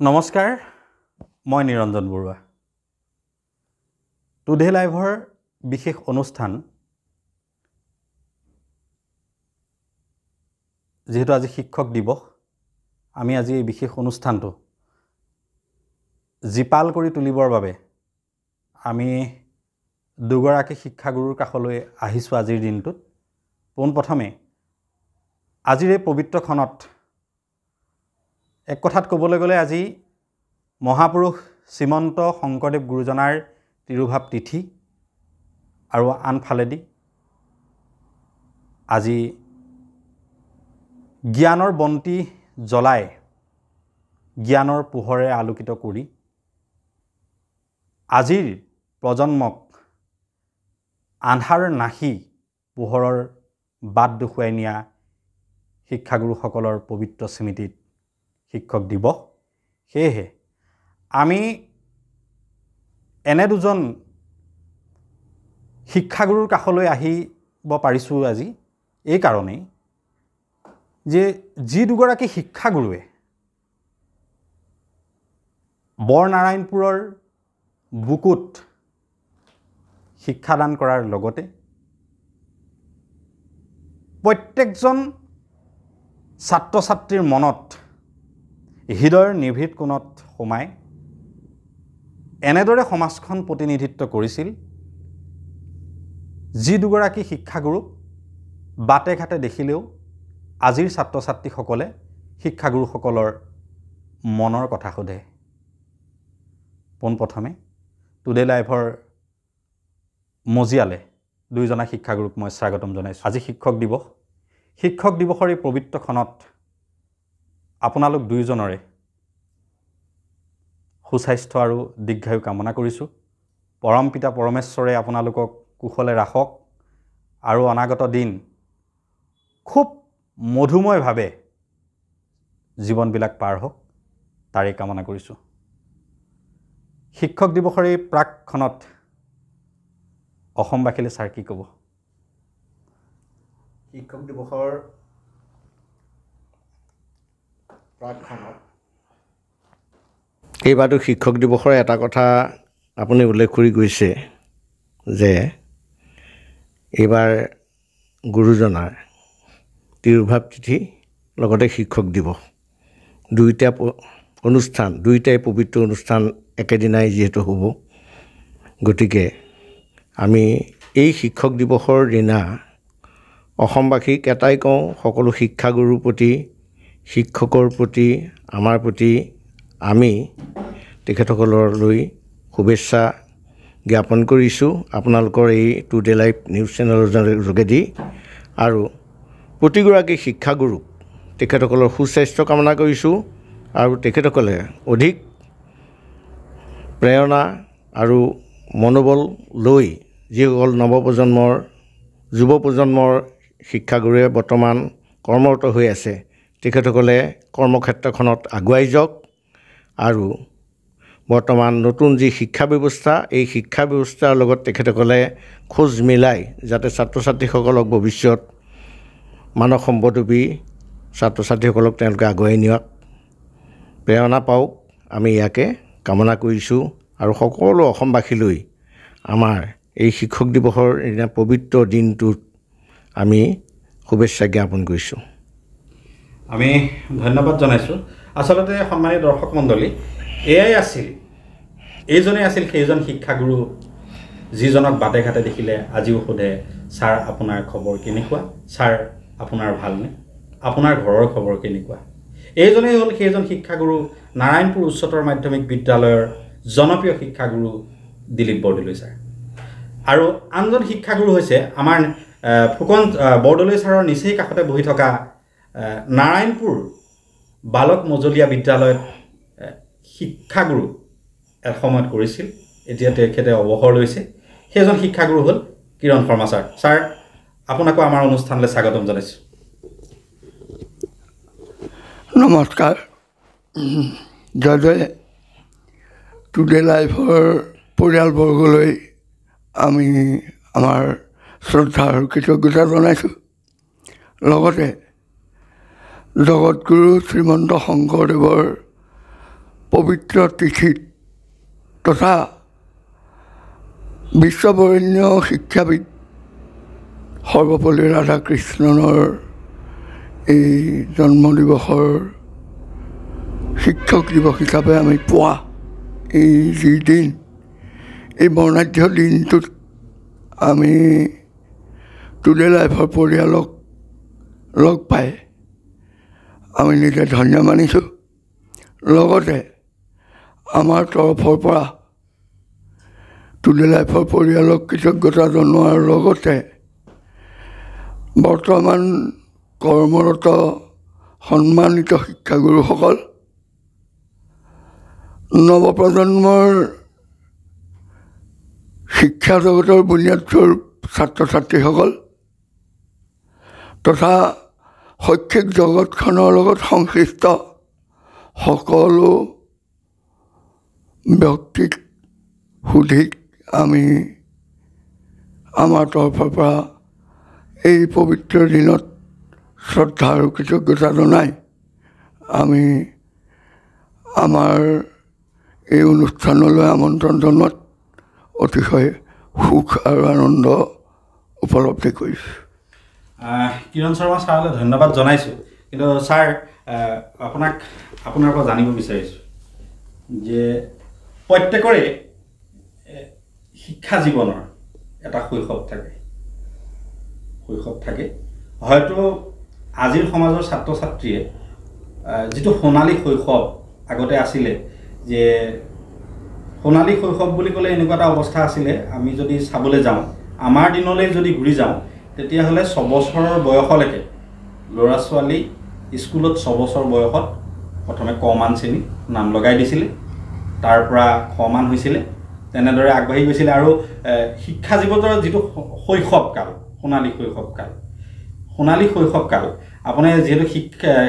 নমস্কাৰ, মই নিৰঞ্জন বৰুৱা। টুডে লাইভৰ বিশেষ অনুষ্ঠান যেহেতু আজি শিক্ষক দিৱস, আমি আজি এই বিশেষ অনুষ্ঠানটো জীপাল কৰি তুলিবৰ বাবে আমি দুগৰাকী শিক্ষাগুৰুৰ কাষলৈ আহিছোঁ আজিৰ দিনটোত। পোনপ্ৰথমে আজিৰ এই পবিত্ৰ ক্ষণত এক কথাত ক'বলৈ গ'লে আজি মহাপুৰুষ শ্ৰীমন্ত শংকৰদেৱ গুৰুজনাৰ তিৰুভাৱ তিথি আৰু আনফালেদি আজি জ্ঞানৰ বন্তি জ্বলাই জ্ঞানৰ পোহৰে আলোকিত কৰি আজিৰ প্ৰজন্মক আন্ধাৰ নাহি পোহৰৰ বাট দেখুৱাই নিয়া শিক্ষাগুৰুসকলৰ পবিত্ৰ স্মৃতিত শিক্ষক দিৱস। সেয়েহে আমি এনে দুজন শিক্ষাগুৰুৰ কাষলৈ আহিব পাৰিছোঁ আজি এই কাৰণেই যে যি দুগৰাকী শিক্ষাগুৰুৱে বৰনাৰায়ণপুৰৰ বুকুত শিক্ষাদান কৰাৰ লগতে প্ৰত্যেকজন ছাত্ৰ ছাত্ৰীৰ মনত হৃদয়ৰ নিভৃত কোণত সোমাই এনেদৰে সমাজখন প্ৰতিনিধিত্ব কৰিছিল যি দুগৰাকী শিক্ষাগুৰুক বাটে ঘাটে দেখিলেও আজিৰ ছাত্ৰ ছাত্ৰীসকলে শিক্ষাগুৰুসকলৰ মনৰ কথা সোধে। পোনপ্ৰথমে টুডে লাইভৰ মজিয়ালে দুইজনা শিক্ষাগুৰুক মই স্বাগতম জনাইছোঁ। আজি শিক্ষক দিৱস, শিক্ষক দিৱসৰ এই পবিত্ৰ ক্ষণত আপোনালোক দুইজনৰে সুস্বাস্থ্য আৰু দীৰ্ঘায়ু কামনা কৰিছোঁ। পৰম পিতা পৰমেশ্বৰে আপোনালোকক কুশলে ৰাখক আৰু অনাগত দিন খুব মধুময়ভাৱে জীৱনবিলাক পাৰ হওক তাৰেই কামনা কৰিছোঁ। শিক্ষক দিৱসৰ এই প্ৰাকক্ষণত অসমবাসীলৈ ছাৰ কি ক'ব? শিক্ষক দিৱসৰ প্ৰাকক্ষণত এইবাৰটো শিক্ষক দিৱসৰ এটা কথা আপুনি উল্লেখ কৰি গৈছে যে এইবাৰ গুৰুজনাৰ তিৰুভাৱ তিথি লগতে শিক্ষক দিৱস দুয়োটাই পবিত্ৰ অনুষ্ঠান একেদিনাই যিহেতু হ'ব, গতিকে আমি এই শিক্ষক দিৱসৰ দিনা অসমবাসীক এটাই কওঁ, সকলো শিক্ষাগুৰুৰ প্ৰতি, শিক্ষকৰ প্ৰতি, আমাৰ প্ৰতি আমি তেখেতসকললৈ শুভেচ্ছা জ্ঞাপন কৰিছোঁ আপোনালোকৰ এই টুডে লাইভ নিউজ চেনেলৰ যোগেদি। আৰু প্ৰতিগৰাকী শিক্ষাগুৰুক তেখেতসকলৰ সুস্বাস্থ্য কামনা কৰিছোঁ আৰু তেখেতসকলে অধিক প্ৰেৰণা আৰু মনোবল লৈ যিসকল নৱপ্ৰজন্মৰ যুৱ প্ৰজন্মৰ শিক্ষাগুৰুৱে বৰ্তমান কৰ্মৰত হৈ আছে তেখেতসকলে কৰ্মক্ষেত্ৰখনত আগুৱাই যাওক আৰু বৰ্তমান নতুন যি শিক্ষা ব্যৱস্থা এই শিক্ষা ব্যৱস্থাৰ লগত তেখেতসকলে খোজ মিলাই যাতে ছাত্ৰ ছাত্ৰীসকলক ভৱিষ্যত মানৱ সম্পদৰূপী ছাত্ৰ ছাত্ৰীসকলক তেওঁলোকে আগুৱাই নিয়ক, প্ৰেৰণা পাওক, আমি ইয়াকে কামনা কৰিছোঁ। আৰু সকলো অসমবাসীলৈ আমাৰ এই শিক্ষক দিৱসৰ পবিত্ৰ দিনটোত আমি শুভেচ্ছা জ্ঞাপন কৰিছোঁ। আমি ধন্যবাদ জনাইছোঁ। আচলতে সন্মানীয় দৰ্শক মণ্ডলী, এইজনেই আছিল সেইজন শিক্ষাগুৰু যিজনক বাটে ঘাটে দেখিলে আজিও সোধে, ছাৰ আপোনাৰ খবৰ কেনেকুৱা, ছাৰ আপোনাৰ ভালনে, আপোনাৰ ঘৰৰ খবৰ কেনেকুৱা। এইজনেই হ'ল সেইজন শিক্ষাগুৰু নাৰায়ণপুৰ উচ্চতৰ মাধ্যমিক বিদ্যালয়ৰ জনপ্ৰিয় শিক্ষাগুৰু দিলীপ বৰদলৈ ছাৰ। আৰু আনজন শিক্ষাগুৰু হৈছে আমাৰ ফুকন বৰদলৈ ছাৰৰ নিচেই কাষতে বহি থকা নাৰায়ণপুৰ বালক মজলীয়া বিদ্যালয়ত শিক্ষাগুৰু এসময়ত কৰিছিল, এতিয়া তেখেতে অৱসৰ লৈছে। সেইজন শিক্ষাগুৰু হ'ল কিৰণ শৰ্মা ছাৰ। ছাৰ আপোনাকো আমাৰ অনুষ্ঠানলৈ স্বাগতম জনাইছোঁ। নমস্কাৰ। জয় টুডে লাইভৰ পৰিয়ালবৰ্গলৈ আমি আমাৰ শ্ৰদ্ধা আৰু কৃতজ্ঞতা জনাইছোঁ। লগতে জগতগুৰু শ্ৰীমন্ত শংকৰদেৱৰ পবিত্ৰ তিথিত তথা বিশ্ববৰেণ্য শিক্ষাবিদ সৰ্বপল্লী ৰাধাকৃষ্ণনৰ এই জন্মদিৱসৰ শিক্ষক দিৱস হিচাপে আমি পোৱা এই যি দিন, এই বৰ্ণাঢ্য দিনটোত আমি টুডে লাইফৰ পৰিয়ালক লগ পাই আমি নিজে ধন্য মানিছোঁ। লগতে আমাৰ তৰফৰ পৰা টুডে লাইফৰ পৰিয়ালক কৃতজ্ঞতা জনোৱাৰ লগতে বৰ্তমান কৰ্মৰত সন্মানিত শিক্ষাগুৰুসকল, নৱপ্ৰজন্মৰ শিক্ষা জগতৰ বুনিয়াদস্বৰূপ ছাত্ৰ ছাত্ৰীসকল তথা শৈক্ষিক জগতখনৰ লগত সংশ্লিষ্ট সকলো ব্যক্তিক সুধি আমি আমাৰ তৰফৰ পৰা এই পবিত্ৰ দিনত শ্ৰদ্ধা আৰু কৃতজ্ঞতা জনাই আমি আমাৰ এই অনুষ্ঠানলৈ আমন্ত্ৰণ জনোৱাত অতিশয় সুখ আৰু আনন্দ উপলব্ধি কৰিছোঁ। কিৰণ শৰ্মা ছাৰলৈ ধন্যবাদ জনাইছোঁ। কিন্তু ছাৰ, আপোনাৰ পৰা জানিব বিচাৰিছোঁ যে প্ৰত্যেকৰে শিক্ষা জীৱনৰ এটা শৈশৱ থাকে। হয়তো আজিৰ সমাজৰ ছাত্ৰ ছাত্ৰীয়ে যিটো সোণালী শৈশৱ আগতে আছিলে, যে সোণালী শৈশৱ বুলি ক'লে এনেকুৱা এটা অৱস্থা আছিলে, আমি যদি চাবলৈ যাওঁ, আমাৰ দিনলৈ যদি ঘূৰি যাওঁ, তেতিয়াহ'লে 6 বছৰৰ বয়সলৈকে ল'ৰা ছোৱালী স্কুলত 6 বছৰ বয়সত প্ৰথমে কমান শ্ৰেণীত নাম লগাই দিছিলে, তাৰ পৰা খমান হৈছিলে, তেনেদৰে আগবাঢ়ি গৈছিলে। আৰু শিক্ষা জীৱনৰ যিটো শৈশৱকাল, সোণালী শৈশৱকাল, আপুনি যিহেতু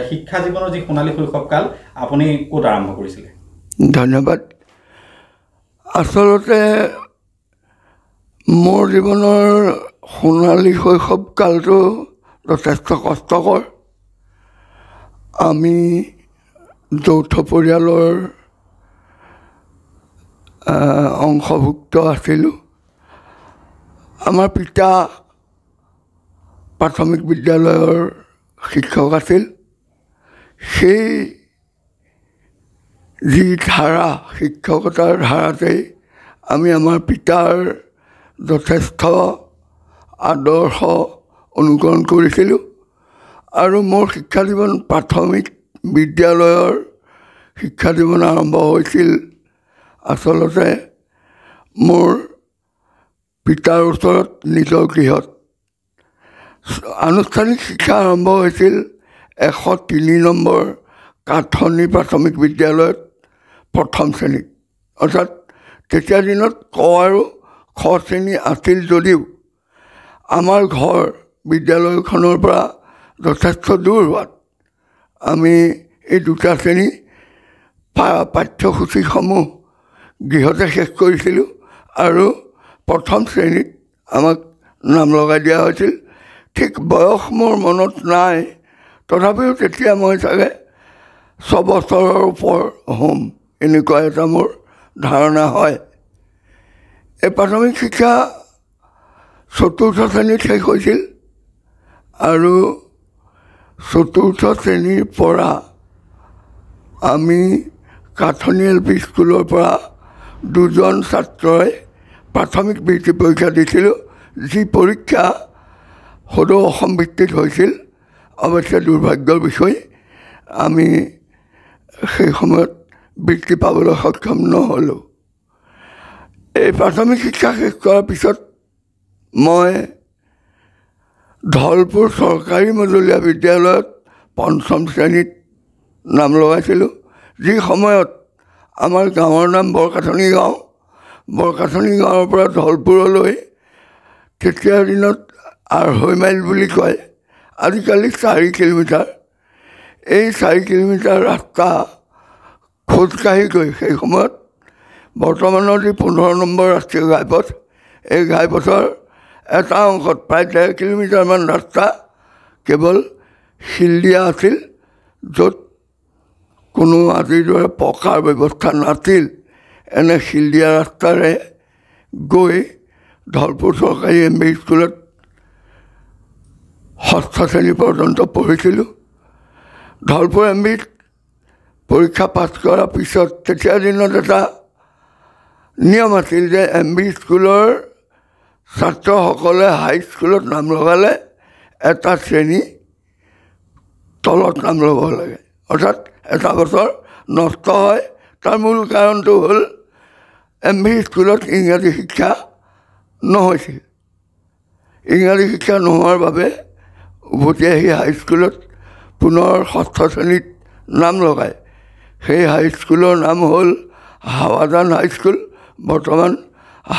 শিক্ষা জীৱনৰ যি সোণালী শৈশৱকাল আপুনি ক'ত আৰম্ভ কৰিছিলে? ধন্যবাদ। আচলতে মোৰ জীৱনৰ সোণালী শৈশৱকালটো যথেষ্ট কষ্টকৰ। আমি যৌথ পৰিয়ালৰ অংশভুক্ত আছিলোঁ। আমাৰ পিতা প্ৰাথমিক বিদ্যালয়ৰ শিক্ষক আছিল। সেই যি ধাৰা, শিক্ষকতাৰ ধাৰাতেই আমি আমাৰ পিতাৰ যথেষ্ট আদৰ্শ অনুকৰণ কৰিছিলোঁ। আৰু মোৰ শিক্ষা জীৱন, প্ৰাথমিক বিদ্যালয়ৰ শিক্ষা জীৱন আৰম্ভ হৈছিল আচলতে মোৰ পিতাৰ ওচৰত, নিজৰ গৃহত। আনুষ্ঠানিক শিক্ষা আৰম্ভ হৈছিল 103 নম্বৰ কাঠনি প্ৰাথমিক বিদ্যালয়ত প্ৰথম শ্ৰেণীত। অৰ্থাৎ তেতিয়া দিনত ক আৰু খ শ্ৰেণী আছিল যদিও আমাৰ ঘৰ বিদ্যালয়খনৰ পৰা যথেষ্ট দূৰ হোৱাত আমি এই 2টা শ্ৰেণী পাঠ্যসূচীসমূহ গৃহতে শেষ কৰিছিলোঁ। আৰু প্ৰথম শ্ৰেণীত আমাক নাম লগাই দিয়া হৈছিল। ঠিক বয়স মোৰ মনত নাই, তথাপিও তেতিয়া মই চাগে 6 বছৰৰ ওপৰ হ'ম, এনেকুৱা এটা মোৰ ধাৰণা হয়। এই প্ৰাথমিক শিক্ষা 4ৰ্থ শ্ৰেণীত শেষ হৈছিল আৰু 4ৰ্থ শ্ৰেণীৰ পৰা আমি কাঠনি LP স্কুলৰ পৰা 2জন ছাত্ৰই প্ৰাথমিক বৃত্তি পৰীক্ষা দিছিলোঁ, যি পৰীক্ষা সদৌ অসম ভিত্তিত হৈছিল। অৱশ্যে দুৰ্ভাগ্যৰ বিষয়, আমি সেই সময়ত বৃত্তি পাবলৈ সক্ষম নহ'লোঁ। এই প্ৰাথমিক শিক্ষা শেষ কৰাৰ পিছত মই ধলপুৰ চৰকাৰী মজলীয়া বিদ্যালয়ত 5ম শ্ৰেণীত নাম লগাইছিলোঁ। যি সময়ত আমাৰ গাঁৱৰ নাম বৰকাঠনি গাঁও, বৰকাঠনি গাঁৱৰ পৰা ধলপুৰলৈ তেতিয়াৰ দিনত 2.5 মাইল বুলি কয়, আজিকালি 4 কিলোমিটাৰ। এই 4 কিলোমিটাৰ ৰাস্তা খোজকাঢ়ি গৈ সেই সময়ত বৰ্তমানৰ যি 15 নম্বৰ ৰাষ্ট্ৰীয় ঘাইপথ, এই ঘাইপথৰ এটা অংশত প্ৰায় 1.5 কিলোমিটাৰমান ৰাস্তা কেৱল শিল দিয়া আছিল, য'ত কোনো আজিৰ দৰে পকাৰ ব্যৱস্থা নাছিল এনে শিলদিয়া ৰাস্তাৰে গৈ ধলপুৰ চৰকাৰী MV স্কুলত ষষ্ঠ শ্ৰেণী পৰ্যন্ত পঢ়িছিলোঁ। ধলপুৰ MVত পৰীক্ষা পাছ কৰাৰ পিছত তেতিয়াৰ দিনত এটা নিয়ম আছিল যে MV স্কুলৰ ছাত্ৰসকলে হাইস্কুলত নাম লগালে এটা শ্ৰেণী তলত নাম ল'ব লাগে, অৰ্থাৎ এটা বছৰ নষ্ট হয়। তাৰ মূল কাৰণটো হ'ল MV স্কুলত ইংৰাজী শিক্ষা নহৈছিল। ইংৰাজী শিক্ষা নোহোৱাৰ বাবে উভতি আহি হাইস্কুলত পুনৰ ষষ্ঠ শ্ৰেণীত নাম লগায়। সেই হাইস্কুলৰ নাম হ'ল হাৱাজান হাইস্কুল, বৰ্তমান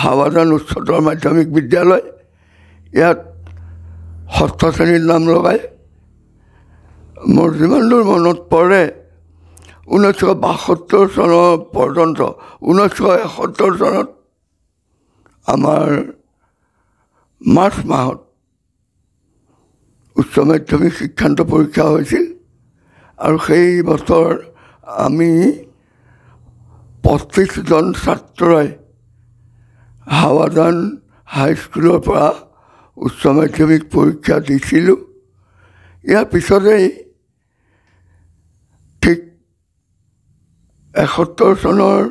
হাৱাজান উচ্চতৰ মাধ্যমিক বিদ্যালয়। ইয়াত ষষ্ঠ শ্ৰেণীত নাম লগায়। মোৰ যিমান দূৰ মনত পৰে 1972 চনৰ পৰ্যন্ত 1971 চনত আমাৰ মাৰ্চ মাহত উচ্চ মাধ্যমিক শিক্ষান্ত পৰীক্ষা হৈছিল আৰু সেই বছৰ আমি 25জন ছাত্ৰই হাৱাজান হাইস্কুলৰ পৰা উচ্চ মাধ্যমিক পৰীক্ষা দিছিলোঁ। ইয়াৰ পিছতেই ঠিক 71 চনৰ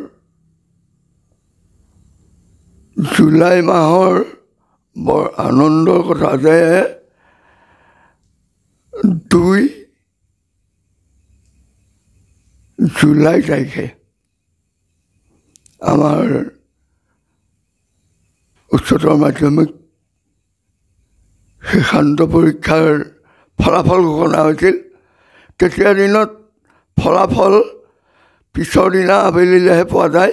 জুলাই মাহৰ বৰ আনন্দৰ কথা যে 2 জুলাই তাৰিখে আমাৰ উচ্চতৰ মাধ্যমিক শিক্ষান্ত পৰীক্ষাৰ ফলাফল ঘোষণা হৈছিল। তেতিয়াৰ দিনত ফলাফল পিছৰ দিনা আবেলিলৈহে পোৱা যায়।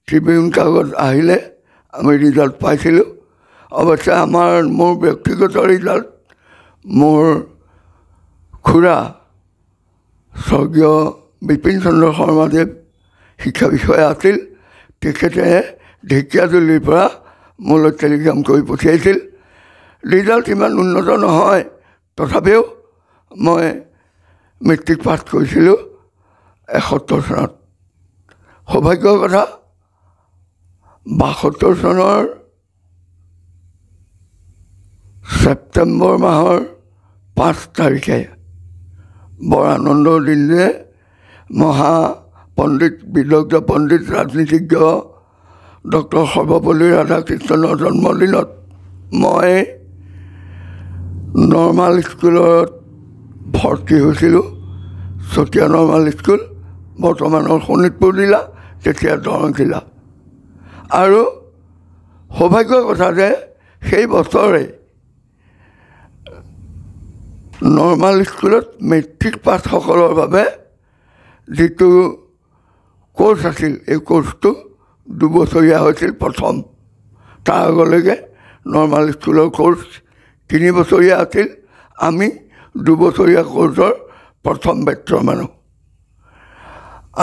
ট্ৰিবিউন কাগজ আহিলে আমি ৰিজাল্ট পাইছিলোঁ। অৱশ্যে মোৰ ব্যক্তিগত ৰিজাল্ট মোৰ খুৰা স্বৰ্গীয় বিপিন চন্দ্ৰ শৰ্মাদেৱ শিক্ষা বিষয়া আছিল। তেখেতে ঢেকীয়াজুলিৰ পৰা মোলৈ টেলিগ্ৰাম কৰি পঠিয়াইছিল। ৰিজাল্ট ইমান উন্নত নহয়, তথাপিও মই মেট্ৰিক পাছ কৰিছিলোঁ 71 চনত। সৌভাগ্যৰ কথা 72 চনৰ ছেপ্টেম্বৰ মাহৰ 5 তাৰিখে বৰ আনন্দৰ দিন যে মহাপণ্ডিত বিদগ্ধ পণ্ডিত ৰাজনীতিজ্ঞ ডক্টৰ সৰ্বপল্লী ৰাধাকৃষ্ণনৰ জন্মদিনত মই নৰ্মাল স্কুলত ভৰ্তি হৈছিলোঁ। চতিয়া নৰ্মাল স্কুল, বৰ্তমানৰ শোণিতপুৰ জিলা, তেতিয়া দৰং জিলা। আৰু সৌভাগ্যৰ কথা যে সেই বছৰে নৰ্মাল স্কুলত মেট্ৰিক পাছসকলৰ বাবে যিটো কোৰ্চ আছিল, এই কোৰ্চটো 2 বছৰীয়া হৈছিল প্ৰথম। তাৰ আগলৈকে নৰ্মাল স্কুলৰ কোৰ্চ 3 বছৰীয়া আছিল। আমি 2 বছৰীয়া কোৰ্চৰ প্ৰথম বেট্ছৰ মানুহ।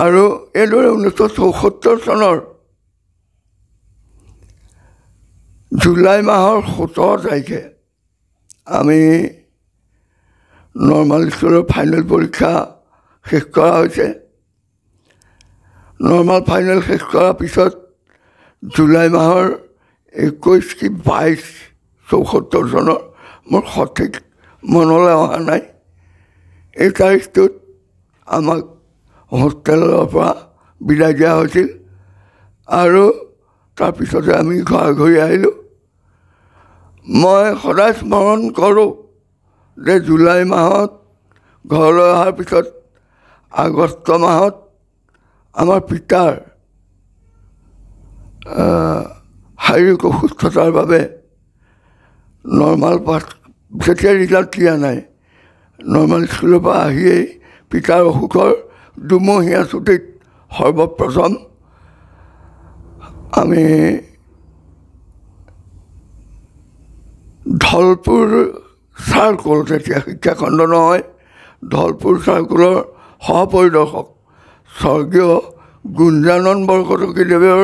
আৰু এইদৰে 1974 চনৰ জুলাই মাহৰ 17 তাৰিখে আমি নৰ্মাল স্কুলৰ ফাইনেল পৰীক্ষা শেষ কৰা হৈছে। নৰ্মাল ফাইনেল শেষ কৰাৰ পিছত জুলাই মাহৰ 21 কি 22 74 চনৰ মোৰ সঠিক মনলৈ অহা নাই। এই তাৰিখটোত আমাক হোষ্টেলৰ পৰা বিদায় দিয়া হৈছিল আৰু তাৰপিছতে আমি ঘূৰি আহিলোঁ। মই সদায় স্মৰণ কৰোঁ যে জুলাই মাহত ঘৰলৈ অহাৰ পিছত আগষ্ট মাহত আমাৰ পিতাৰ শাৰীৰিক অসুস্থতাৰ বাবে নৰ্মাল পাছ যেতিয়া ৰিজাল্ট দিয়া নাই, নৰ্মাল স্কুলৰ পৰা আহিয়েই পিতাৰ অসুখৰ দুমহীয়া ছুটীত সৰ্বপ্ৰথম আমি ধলপুৰ চাৰ্কুল, তেতিয়া শিক্ষাখণ্ড নহয়, ধলপুৰ চাৰ্কুলৰ সহপৰিদৰ্শক স্বৰ্গীয় গুঞ্জানন বৰকটকীদেৱৰ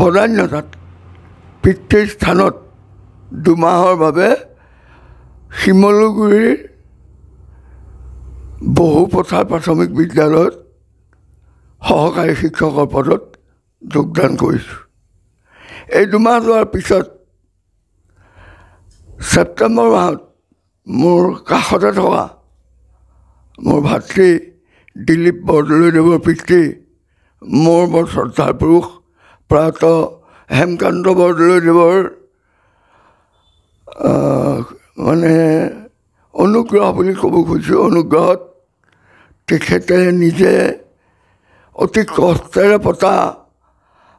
বদান্যতাত পিতৃৰ স্থানত 2 মাহৰ বাবে শিমলুগুৰিৰ বহুপথাৰ প্ৰাথমিক বিদ্যালয়ত সহকাৰী শিক্ষকৰ পদত যোগদান কৰিছোঁ। এই 2 মাহ যোৱাৰ পিছত ছেপ্টেম্বৰ মাহত মোৰ কাষতে থকা মোৰ ভাতৃ দিলীপ বৰদলৈদেৱৰ পিতৃ, মোৰ বৰ শ্ৰদ্ধাৰ পুৰুষ প্ৰয়াত হেমকান্ত বৰদলৈদেৱৰ মানে অনুগ্ৰহ বুলি ক'ব খুজিছোঁ। অনুগ্ৰহত তেখেতে নিজে অতি কষ্টেৰে পতা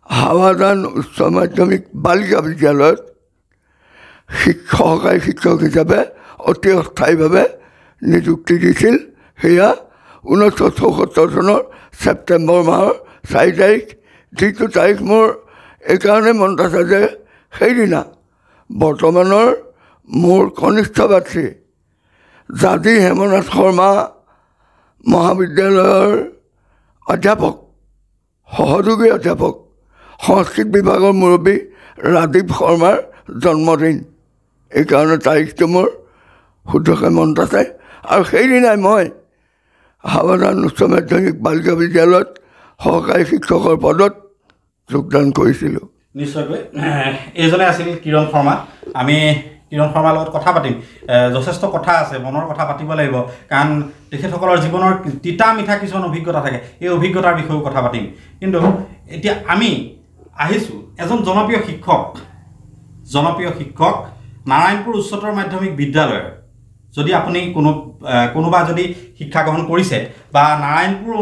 হাৱাজান উচ্চ মাধ্যমিক বালিকা বিদ্যালয়ত সহকাৰী শিক্ষক হিচাপে অতি অস্থায়ীভাৱে নিযুক্তি দিছিল। সেয়া 1974 চনৰ ছেপ্টেম্বৰ মাহৰ 4 তাৰিখ, যিটো তাৰিখ মোৰ এইকাৰণে মনত আছে যে সেইদিনা বৰ্তমানৰ মোৰ কনিষ্ঠ ভাতৃ জাতি হেমনাথ শৰ্মা মহাবিদ্যালয়ৰ অধ্যাপক, সহযোগী অধ্যাপক, সংস্কৃত বিভাগৰ মুৰব্বী ৰাজীৱ শৰ্মাৰ জন্মদিন। এইকাৰণে তাৰিখটো মোৰ শুদ্ধকৈ মনত আছে। আৰু সেইদিনাই মই হাৱাজান উচ্চ মাধ্যমিক বালিকা বিদ্যালয়ত সহকাৰী শিক্ষকৰ পদত যোগদান কৰিছিলোঁ। নিশ্চয়কৈ এইজনে আছিল কিৰণ শৰ্মা। আমি কিৰণ শৰ্মাৰ লগত কথা পাতিম। যথেষ্ট কথা আছে, মনৰ কথা পাতিব লাগিব, কাৰণ তেখেতসকলৰ জীৱনৰ তিতা মিঠা কিছুমান অভিজ্ঞতা থাকে। এই অভিজ্ঞতাৰ বিষয়েও কথা পাতিম। কিন্তু এতিয়া আমি আহিছোঁ এজন জনপ্ৰিয় শিক্ষক নাৰায়ণপুৰ উচ্চতৰ মাধ্যমিক বিদ্যালয়ৰ। যদি আপুনি কোনোবা যদি শিক্ষা গ্ৰহণ কৰিছে বা নাৰায়ণপুৰ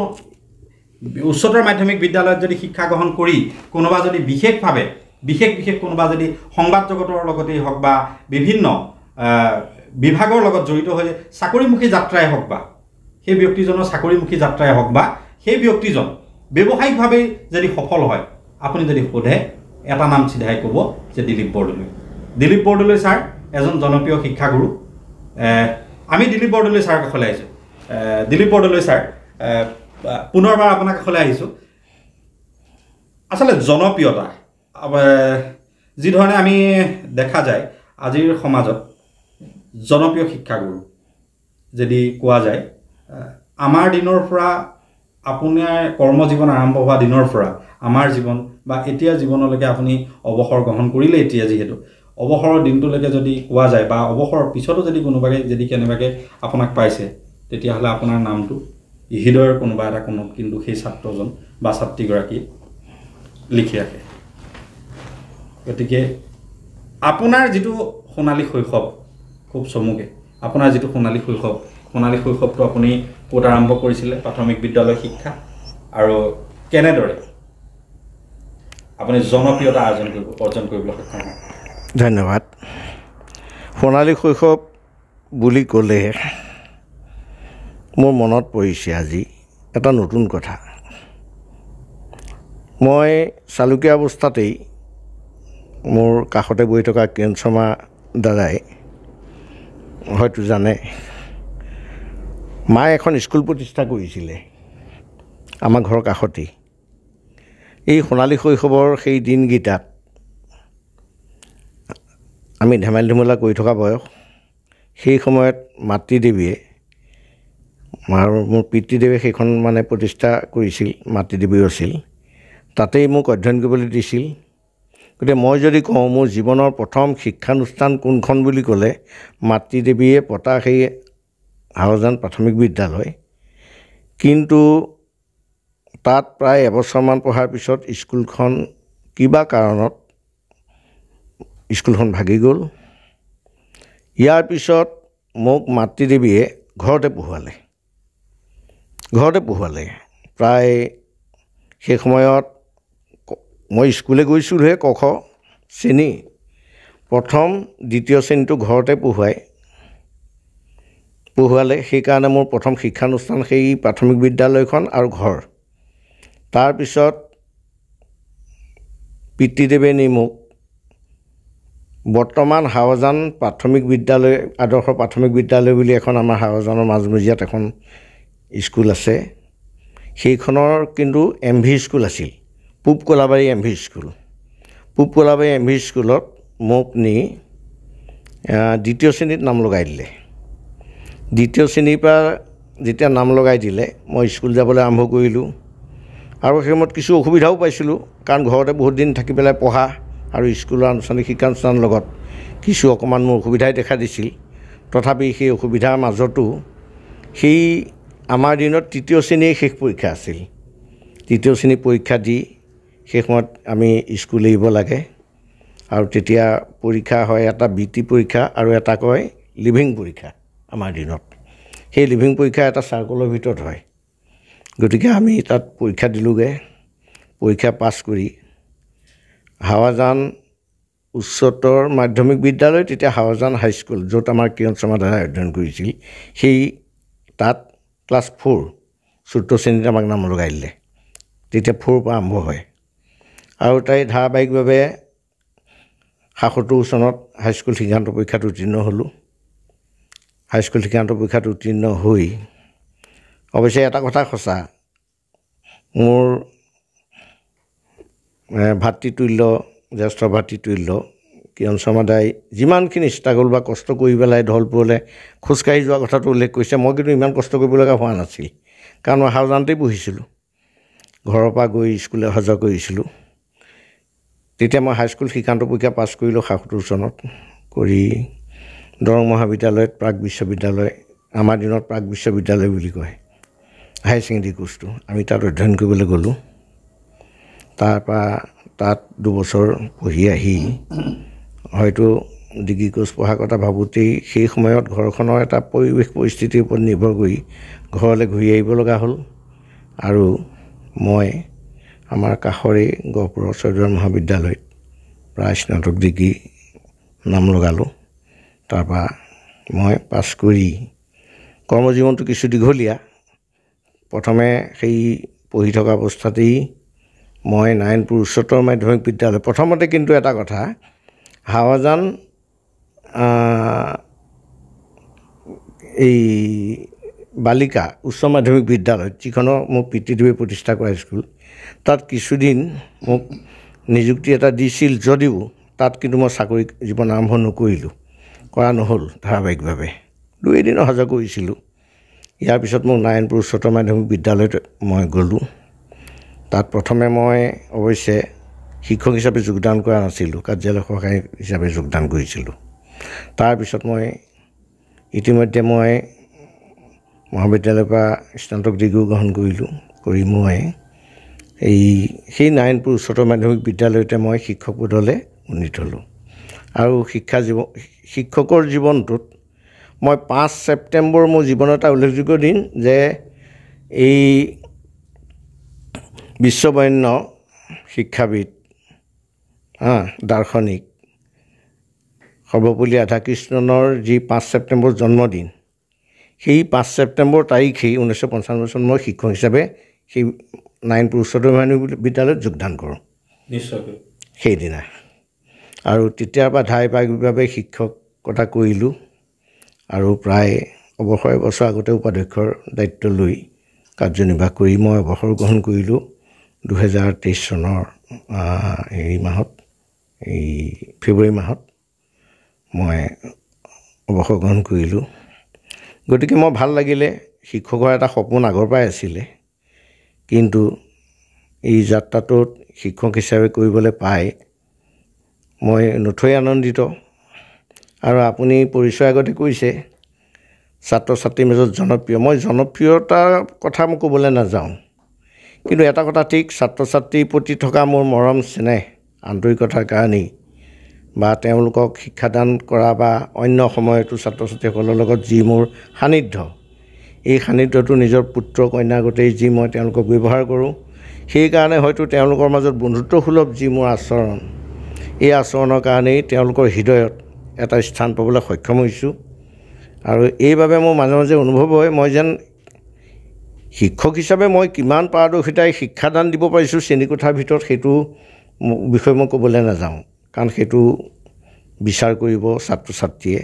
উচ্চতৰ মাধ্যমিক বিদ্যালয়ত যদি শিক্ষা গ্ৰহণ কৰি কোনোবা যদি বিশেষভাৱে বিশেষ কোনোবা যদি সংবাদ জগতৰ লগতেই হওক বা বিভিন্ন বিভাগৰ লগত জড়িত হৈ চাকৰিমুখী যাত্ৰাই হওক বা সেই ব্যক্তিজনৰ চাকৰিমুখী যাত্ৰাই হওক বা সেই ব্যক্তিজন ব্যৱসায়িকভাৱে যদি সফল হয়, আপুনি যদি সোধে এটা নাম চিধাই ক'ব যে দিলীপ বৰদলৈ। দিলীপ বৰদলৈ ছাৰ এজন জনপ্ৰিয় শিক্ষাগুৰু। আমি দিলীপ বৰদলৈ ছাৰৰ কাষলৈ আহিছোঁ। দিলীপ বৰদলৈ ছাৰ, পুনৰবাৰ আপোনাৰ কাষলৈ আহিছোঁ। আচলতে জনপ্ৰিয়তা যিধৰণে আমি দেখা যায় আজিৰ সমাজত জনপ্ৰিয় শিক্ষাগুৰু যদি কোৱা যায়, আমাৰ দিনৰ পৰা আপোনাৰ কৰ্মজীৱন আৰম্ভ হোৱা দিনৰ পৰা আমাৰ জীৱন বা এতিয়া জীৱনলৈকে আপুনি অৱসৰ গ্ৰহণ কৰিলে, এতিয়া যিহেতু অৱসৰৰ দিনটোলৈকে যদি কোৱা যায় বা অৱসৰৰ পিছতো যদি কোনোবাকে যদি কেনেবাকৈ আপোনাক পাইছে, তেতিয়াহ'লে আপোনাৰ নামটো হৃদয়ৰ কোনোবা এটা কোণত কিন্তু সেই ছাত্ৰজন বা ছাত্ৰীগৰাকী লিখি ৰাখে। গতিকে আপোনাৰ যিটো সোণালী শৈশৱ খুব চমুকে, আপোনাৰ যিটো সোণালী শৈশৱটো আপুনি ক'ত আৰম্ভ কৰিছিলে প্ৰাথমিক বিদ্যালয় শিক্ষা, আৰু কেনেদৰে আপুনি জনপ্ৰিয়তা অৰ্জন কৰিবলৈ সক্ষম হয়? ধন্যবাদ। সোণালী শৈশৱ বুলি ক'লে মোৰ মনত পৰিছে আজি এটা নতুন কথা। মই চালুকীয়া অৱস্থাতেই মোৰ কাষতে বহি থকা কিৰণ শৰ্মা দাদাই হয়তো জানে, মায়ে এখন স্কুল প্ৰতিষ্ঠা কৰিছিলে আমাৰ ঘৰৰ কাষতেই। এই সোণালী শৈশৱৰ সেই দিনকেইটাত আমি ধেমালি ধুমলা কৰি থকা বয়স। সেই সময়ত মাতৃদেৱীয়ে আৰু মোৰ পিতৃদেৱে সেইখন মানে প্ৰতিষ্ঠা কৰিছিল, মাতৃদেৱীও আছিল, তাতেই মোক অধ্যয়ন কৰিবলৈ দিছিল। গতিকে মই যদি কওঁ মোৰ জীৱনৰ প্ৰথম শিক্ষানুষ্ঠান কোনখন বুলি ক'লে মাতৃদেৱীয়ে পতা সেই হাৱাজান প্ৰাথমিক বিদ্যালয়। কিন্তু তাত প্ৰায় এবছৰমান পঢ়াৰ পিছত স্কুলখন কিবা কাৰণত স্কুলখন ভাগি গ'ল। ইয়াৰ পিছত মোক মাতৃদেৱীয়ে ঘৰতে পঢ়ুৱালে। প্ৰায় সেই সময়ত মই স্কুলে গৈছিলোঁহে ক খ শ্ৰেণী, প্ৰথম দ্বিতীয় শ্ৰেণীটো ঘৰতে পঢ়ুৱালে। সেইকাৰণে মোৰ প্ৰথম শিক্ষানুষ্ঠান সেই প্ৰাথমিক বিদ্যালয়খন আৰু ঘৰ। তাৰপিছত পিতৃদেৱে নি মোক বৰ্তমান হাৱাজান প্ৰাথমিক বিদ্যালয়, আদৰ্শ প্ৰাথমিক বিদ্যালয় বুলি এখন আমাৰ হাৱাজানৰ মাজমজিয়াত এখন স্কুল আছে। সেইখনৰ কিন্তু MV স্কুল আছিল, পূব কলাবাৰী MV স্কুল। পূব কলাবাৰী MV স্কুলত মোক নি দ্বিতীয় শ্ৰেণীত নাম লগাই দিলে। দ্বিতীয় শ্ৰেণীৰ পৰা যেতিয়া নাম লগাই দিলে মই স্কুল যাবলৈ আৰম্ভ কৰিলোঁ আৰু সেই সময়ত কিছু অসুবিধাও পাইছিলোঁ কাৰণ ঘৰতে বহুত দিন থাকি পেলাই পঢ়া আৰু স্কুলৰ আনুষ্ঠানিক শিক্ষানুষ্ঠানৰ লগত কিছু অকণমান মোৰ অসুবিধাই দেখা দিছিল তথাপি সেই অসুবিধাৰ মাজতো সেই আমাৰ দিনত তৃতীয় শ্ৰেণীৰ শেষ পৰীক্ষা আছিল তৃতীয় শ্ৰেণীৰ পৰীক্ষা দি সেই সময়ত আমি স্কুল এৰিব লাগে আৰু তেতিয়া পৰীক্ষা হয় এটা বৃত্তি পৰীক্ষা আৰু এটা কয় লিভিং পৰীক্ষা আমাৰ দিনত সেই লিভিং পৰীক্ষা এটা চাৰ্কলৰ ভিতৰত হয় গতিকে আমি তাত পৰীক্ষা দিলোঁগৈ পৰীক্ষা পাছ কৰি হাৱাজান উচ্চতৰ মাধ্যমিক বিদ্যালয় তেতিয়া হাৱাজান হাইস্কুল য'ত আমাৰ কিৰণ শৰ্মা দাদাই অধ্যয়ন কৰিছিল সেই তাত ক্লাছ 4 চতুৰ্থ শ্ৰেণীত আমাক নাম লগাই দিলে তেতিয়া 4 পৰা আৰম্ভ হয় আৰু তাই ধাৰাবাহিকভাৱে ৭৭ চনত হাইস্কুল শিক্ষান্ত পৰীক্ষাত উত্তীৰ্ণ হ'লোঁ হাইস্কুল শিক্ষান্ত পৰীক্ষাত উত্তীৰ্ণ হৈ অৱশ্যে এটা কথা সঁচা মোৰ ভাতৃতুল্য জ্যেষ্ঠ ভাতৃতুল্য কিৰণ শৰ্মা দাই যিমানখিনি ষ্ট্ৰাগল বা কষ্ট কৰি পেলাই ঢলপুৰলৈ খোজকাঢ়ি যোৱা কথাটো উল্লেখ কৰিছে মই কিন্তু ইমান কষ্ট কৰিব লগা হোৱা নাছিল কাৰণ মই হাওজানতেই পঢ়িছিলোঁ ঘৰৰ পৰা গৈ স্কুললৈ অহা যোৱা কৰিছিলোঁ তেতিয়া মই হাইস্কুল শিক্ষান্ত পৰীক্ষা পাছ কৰিলোঁ ৭৭ চনত কৰি দৰং মহাবিদ্যালয়ত প্ৰাক বিশ্ববিদ্যালয় আমাৰ দিনত প্ৰাক বিশ্ববিদ্যালয় বুলি কয় হায়াৰ ছেকেণ্ডেৰী কোৰ্চটো আমি তাত অধ্যয়ন কৰিবলৈ গ'লোঁ তাৰপৰা তাত 2 বছৰ পঢ়ি আহি হয়তো ডিগ্ৰী কোৰ্চ পঢ়াৰ কথা ভাবোঁতেই সেই সময়ত ঘৰখনৰ এটা পৰিৱেশ পৰিস্থিতিৰ ওপৰত নিৰ্ভৰ কৰি ঘৰলৈ ঘূৰি আহিব লগা হ'ল আৰু মই আমাৰ কাষৰে গহপুৰৰ চৈয়দপুৰ মহাবিদ্যালয়ত প্ৰায় স্নাতক ডিগ্ৰী নাম লগালোঁ তাৰপৰা মই পাছ কৰি কৰ্মজীৱনটো কিছু দীঘলীয়া প্ৰথমে সেই পঢ়ি থকা অৱস্থাতেই মই নাৰায়ণপুৰ উচ্চতৰ মাধ্যমিক বিদ্যালয় প্ৰথমতে কিন্তু এটা কথা হাৱাজান এই বালিকা উচ্চ মাধ্যমিক বিদ্যালয়ত যিখনৰ মোক পিতৃদেৱে প্ৰতিষ্ঠা কৰা স্কুল তাত কিছুদিন মোক নিযুক্তি এটা দিছিল যদিও তাত কিন্তু মই চাকৰি জীৱন আৰম্ভ নকৰিলোঁ কৰা নহ'ল ধাৰাবাহিকভাৱে 2 এদিন অহা যোৱা কৰিছিলোঁ ইয়াৰ পিছত মোক নাৰায়ণপুৰ উচ্চতৰ মাধ্যমিক বিদ্যালয়ত মই গ'লোঁ তাত প্ৰথমে মই অৱশ্যে শিক্ষক হিচাপে যোগদান কৰা নাছিলোঁ কাৰ্যালয় সহকাৰী হিচাপে যোগদান কৰিছিলোঁ তাৰপিছত মই ইতিমধ্যে মই মহাবিদ্যালয়ৰ পৰা স্নাতক ডিগ্ৰীও গ্ৰহণ কৰিলোঁ কৰি মই সেই নাৰায়ণপুৰ উচ্চতৰ মাধ্যমিক বিদ্যালয়তে মই শিক্ষক পদলৈ উন্নীত হ'লোঁ আৰু শিক্ষকৰ জীৱনটোত মই 5 ছেপ্টেম্বৰ মোৰ জীৱনৰ এটা উল্লেখযোগ্য দিন যে এই বিশ্ববৰেণ্য শিক্ষাবিদ দাৰ্শনিক সৰ্বপল্লী ৰাধাকৃষ্ণনৰ যি 5 ছেপ্টেম্বৰ জন্মদিন সেই 5 ছেপ্টেম্বৰ তাৰিখেই 1995 চনত মই শিক্ষক হিচাপে সেই নাৰায়ণপুৰ উচ্চতৰ মাধ্যমিক বিদ্যালয়ত যোগদান কৰোঁ নিশ্চয়কৈ সেইদিনা আৰু তেতিয়াৰ পৰা ধাৰাবাহিকভাৱে শিক্ষকতা কৰিলোঁ আৰু প্ৰায় অৱসৰ বছৰ আগতে উপাধ্যক্ষৰ দায়িত্ব লৈ কাৰ্যনিৰ্বাহ কৰি মই অৱসৰ গ্ৰহণ কৰিলোঁ 2023 চনৰ ফেব্ৰুৱাৰী মাহত মই অৱসৰ গ্ৰহণ কৰিলোঁ গতিকে মই ভাল লাগিলে শিক্ষকৰ এটা সপোন আগৰ পৰাই আছিলে কিন্তু এই যাত্ৰাটোত শিক্ষক হিচাপে কৰিবলৈ পাই মই নথৈ আনন্দিত আৰু আপুনি পৰিচয় আগতে কৈছে ছাত্ৰ ছাত্ৰীৰ মাজত জনপ্ৰিয় মই জনপ্ৰিয়তাৰ কথা মই ক'বলৈ নাযাওঁ কিন্তু এটা কথা ঠিক ছাত্ৰ ছাত্ৰীৰ প্ৰতি থকা মোৰ মৰম চেনেহ আন্তৰিকতাৰ কাৰণেই বা তেওঁলোকক শিক্ষাদান কৰা বা অন্য সময়তো ছাত্ৰ ছাত্ৰীসকলৰ লগত যি মোৰ সান্নিধ্য এই সান্নিধ্যটো নিজৰ পুত্ৰ কন্যাৰ গোটেই যি মই তেওঁলোকক ব্যৱহাৰ কৰোঁ সেইকাৰণে হয়তো তেওঁলোকৰ মাজত বন্ধুত্বসুলভ যি মোৰ আচৰণ এই আচৰণৰ কাৰণেই তেওঁলোকৰ হৃদয়ত এটা স্থান পাবলৈ সক্ষম হৈছোঁ আৰু এইবাবে মোৰ মাজে মাজে অনুভৱ হয় মই যেন শিক্ষক হিচাপে মই কিমান পাৰদৰ্শিতাই শিক্ষাদান দিব পাৰিছোঁ শ্ৰেণীকোঠাৰ ভিতৰত সেইটো বিষয়ে মই ক'বলৈ নাযাওঁ কাৰণ সেইটো বিচাৰ কৰিব ছাত্ৰ ছাত্ৰীয়ে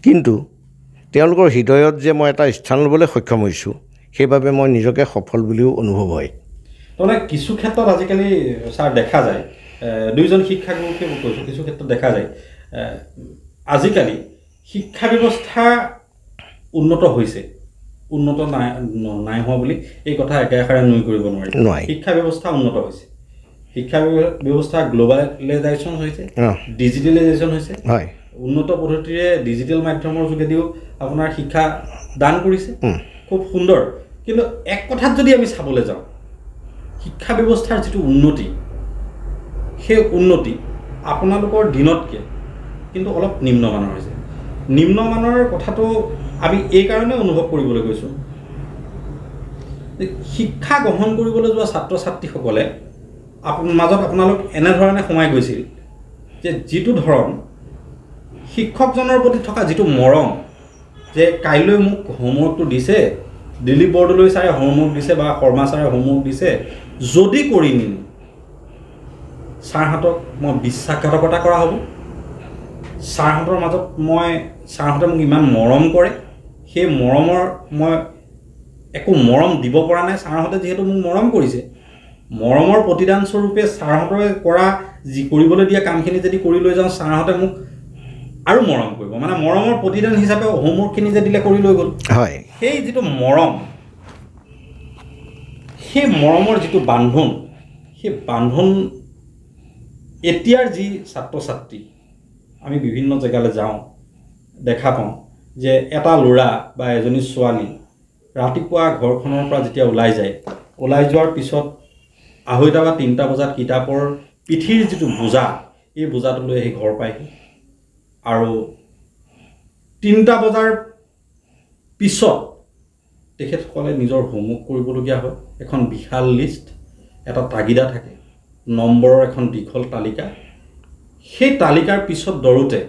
কিন্তু তেওঁলোকৰ হৃদয়ত যে মই এটা স্থান ল'বলৈ সক্ষম হৈছোঁ সেইবাবে মই নিজকে সফল বুলিও অনুভৱ হয় তাৰমানে কিছু ক্ষেত্ৰত আজিকালি ছাৰ দেখা যায় দুইজন শিক্ষাগুৰুকে মই কৈছোঁ কিছু ক্ষেত্ৰত দেখা যায় আজিকালি শিক্ষা ব্যৱস্থা উন্নত হৈছে উন্নত নাই হোৱা বুলি এই কথা একেষাৰে নুই কৰিব নোৱাৰি। শিক্ষা ব্যৱস্থা উন্নত হৈছে, শিক্ষা ব্যৱস্থা গ্লোবালাইজেশ্যন হৈছে, ডিজিটেলাইজেশ্যন হৈছে, উন্নত পদ্ধতিৰে ডিজিটেল মাধ্যমৰ যোগেদিও আপোনাৰ শিক্ষা দান কৰিছে, খুব সুন্দৰ। কিন্তু এক কথাত যদি আমি চাবলৈ যাওঁ, শিক্ষা ব্যৱস্থাৰ যিটো উন্নতি, সেই উন্নতি আপোনালোকৰ দিনতকৈ কিন্তু অলপ নিম্নমানৰ হৈছে। নিম্নমানৰ কথাটো আমি এই কাৰণে অনুভৱ কৰিবলৈ গৈছোঁ, শিক্ষা গ্ৰহণ কৰিবলৈ যোৱা ছাত্ৰ ছাত্ৰীসকলে মাজত আপোনালোক এনেধৰণে সোমাই গৈছিল যে যিটো ধৰণ শিক্ষকজনৰ প্ৰতি থকা যিটো মৰম, যে কাইলৈ মোক হোমৱৰ্কটো দিছে, দিলীপ বৰদলৈ ছাৰে হোমৱৰ্ক দিছে বা শৰ্মা ছাৰে হোমৱৰ্ক দিছে, যদি কৰি নিনো ছাৰহঁতক মই বিশ্বাসঘাতকতা কৰা হ'ব, ছাৰহঁতৰ মাজত ছাৰহঁতে মোক ইমান মৰম কৰে, সেই মৰমৰ মই একো মৰম দিব পৰা নাই। ছাৰহঁতে যিহেতু মোক মৰম কৰিছে, মৰমৰ প্ৰতিদান স্বৰূপে ছাৰহঁতে কৰা কৰিবলৈ দিয়া কামখিনি যদি কৰি লৈ যাওঁ, ছাৰহঁতে মোক আৰু মৰম কৰিব, মানে মৰমৰ প্ৰতিদান হিচাপে হোমৱৰ্কখিনি যে দিলে কৰি লৈ গ'ল। সেই যিটো মৰম, সেই মৰমৰ যিটো বান্ধোন, সেই বান্ধোন এতিয়াৰ যি ছাত্ৰ ছাত্ৰী আমি বিভিন্ন জেগালৈ যাওঁ, দেখা পাওঁ যে এটা ল'ৰা বা এজনী ছোৱালী ৰাতিপুৱা ঘৰখনৰ পৰা যেতিয়া ওলাই যায়, ওলাই যোৱাৰ পিছত 2:30 বা 3টা বজাত কিতাপৰ পিঠিৰ যিটো বোজা, এই বোজাটো লৈ আহি ঘৰ পায়হি, আৰু 3টা বজাৰ পিছত তেখেতসকলে নিজৰ হোমৱৰ্ক কৰিবলগীয়া হয়। এখন বিশাল লিষ্ট, এটা তাগিদা থাকে, নম্বৰৰ এখন দীঘল তালিকা। সেই তালিকাৰ পিছত দৌৰোতে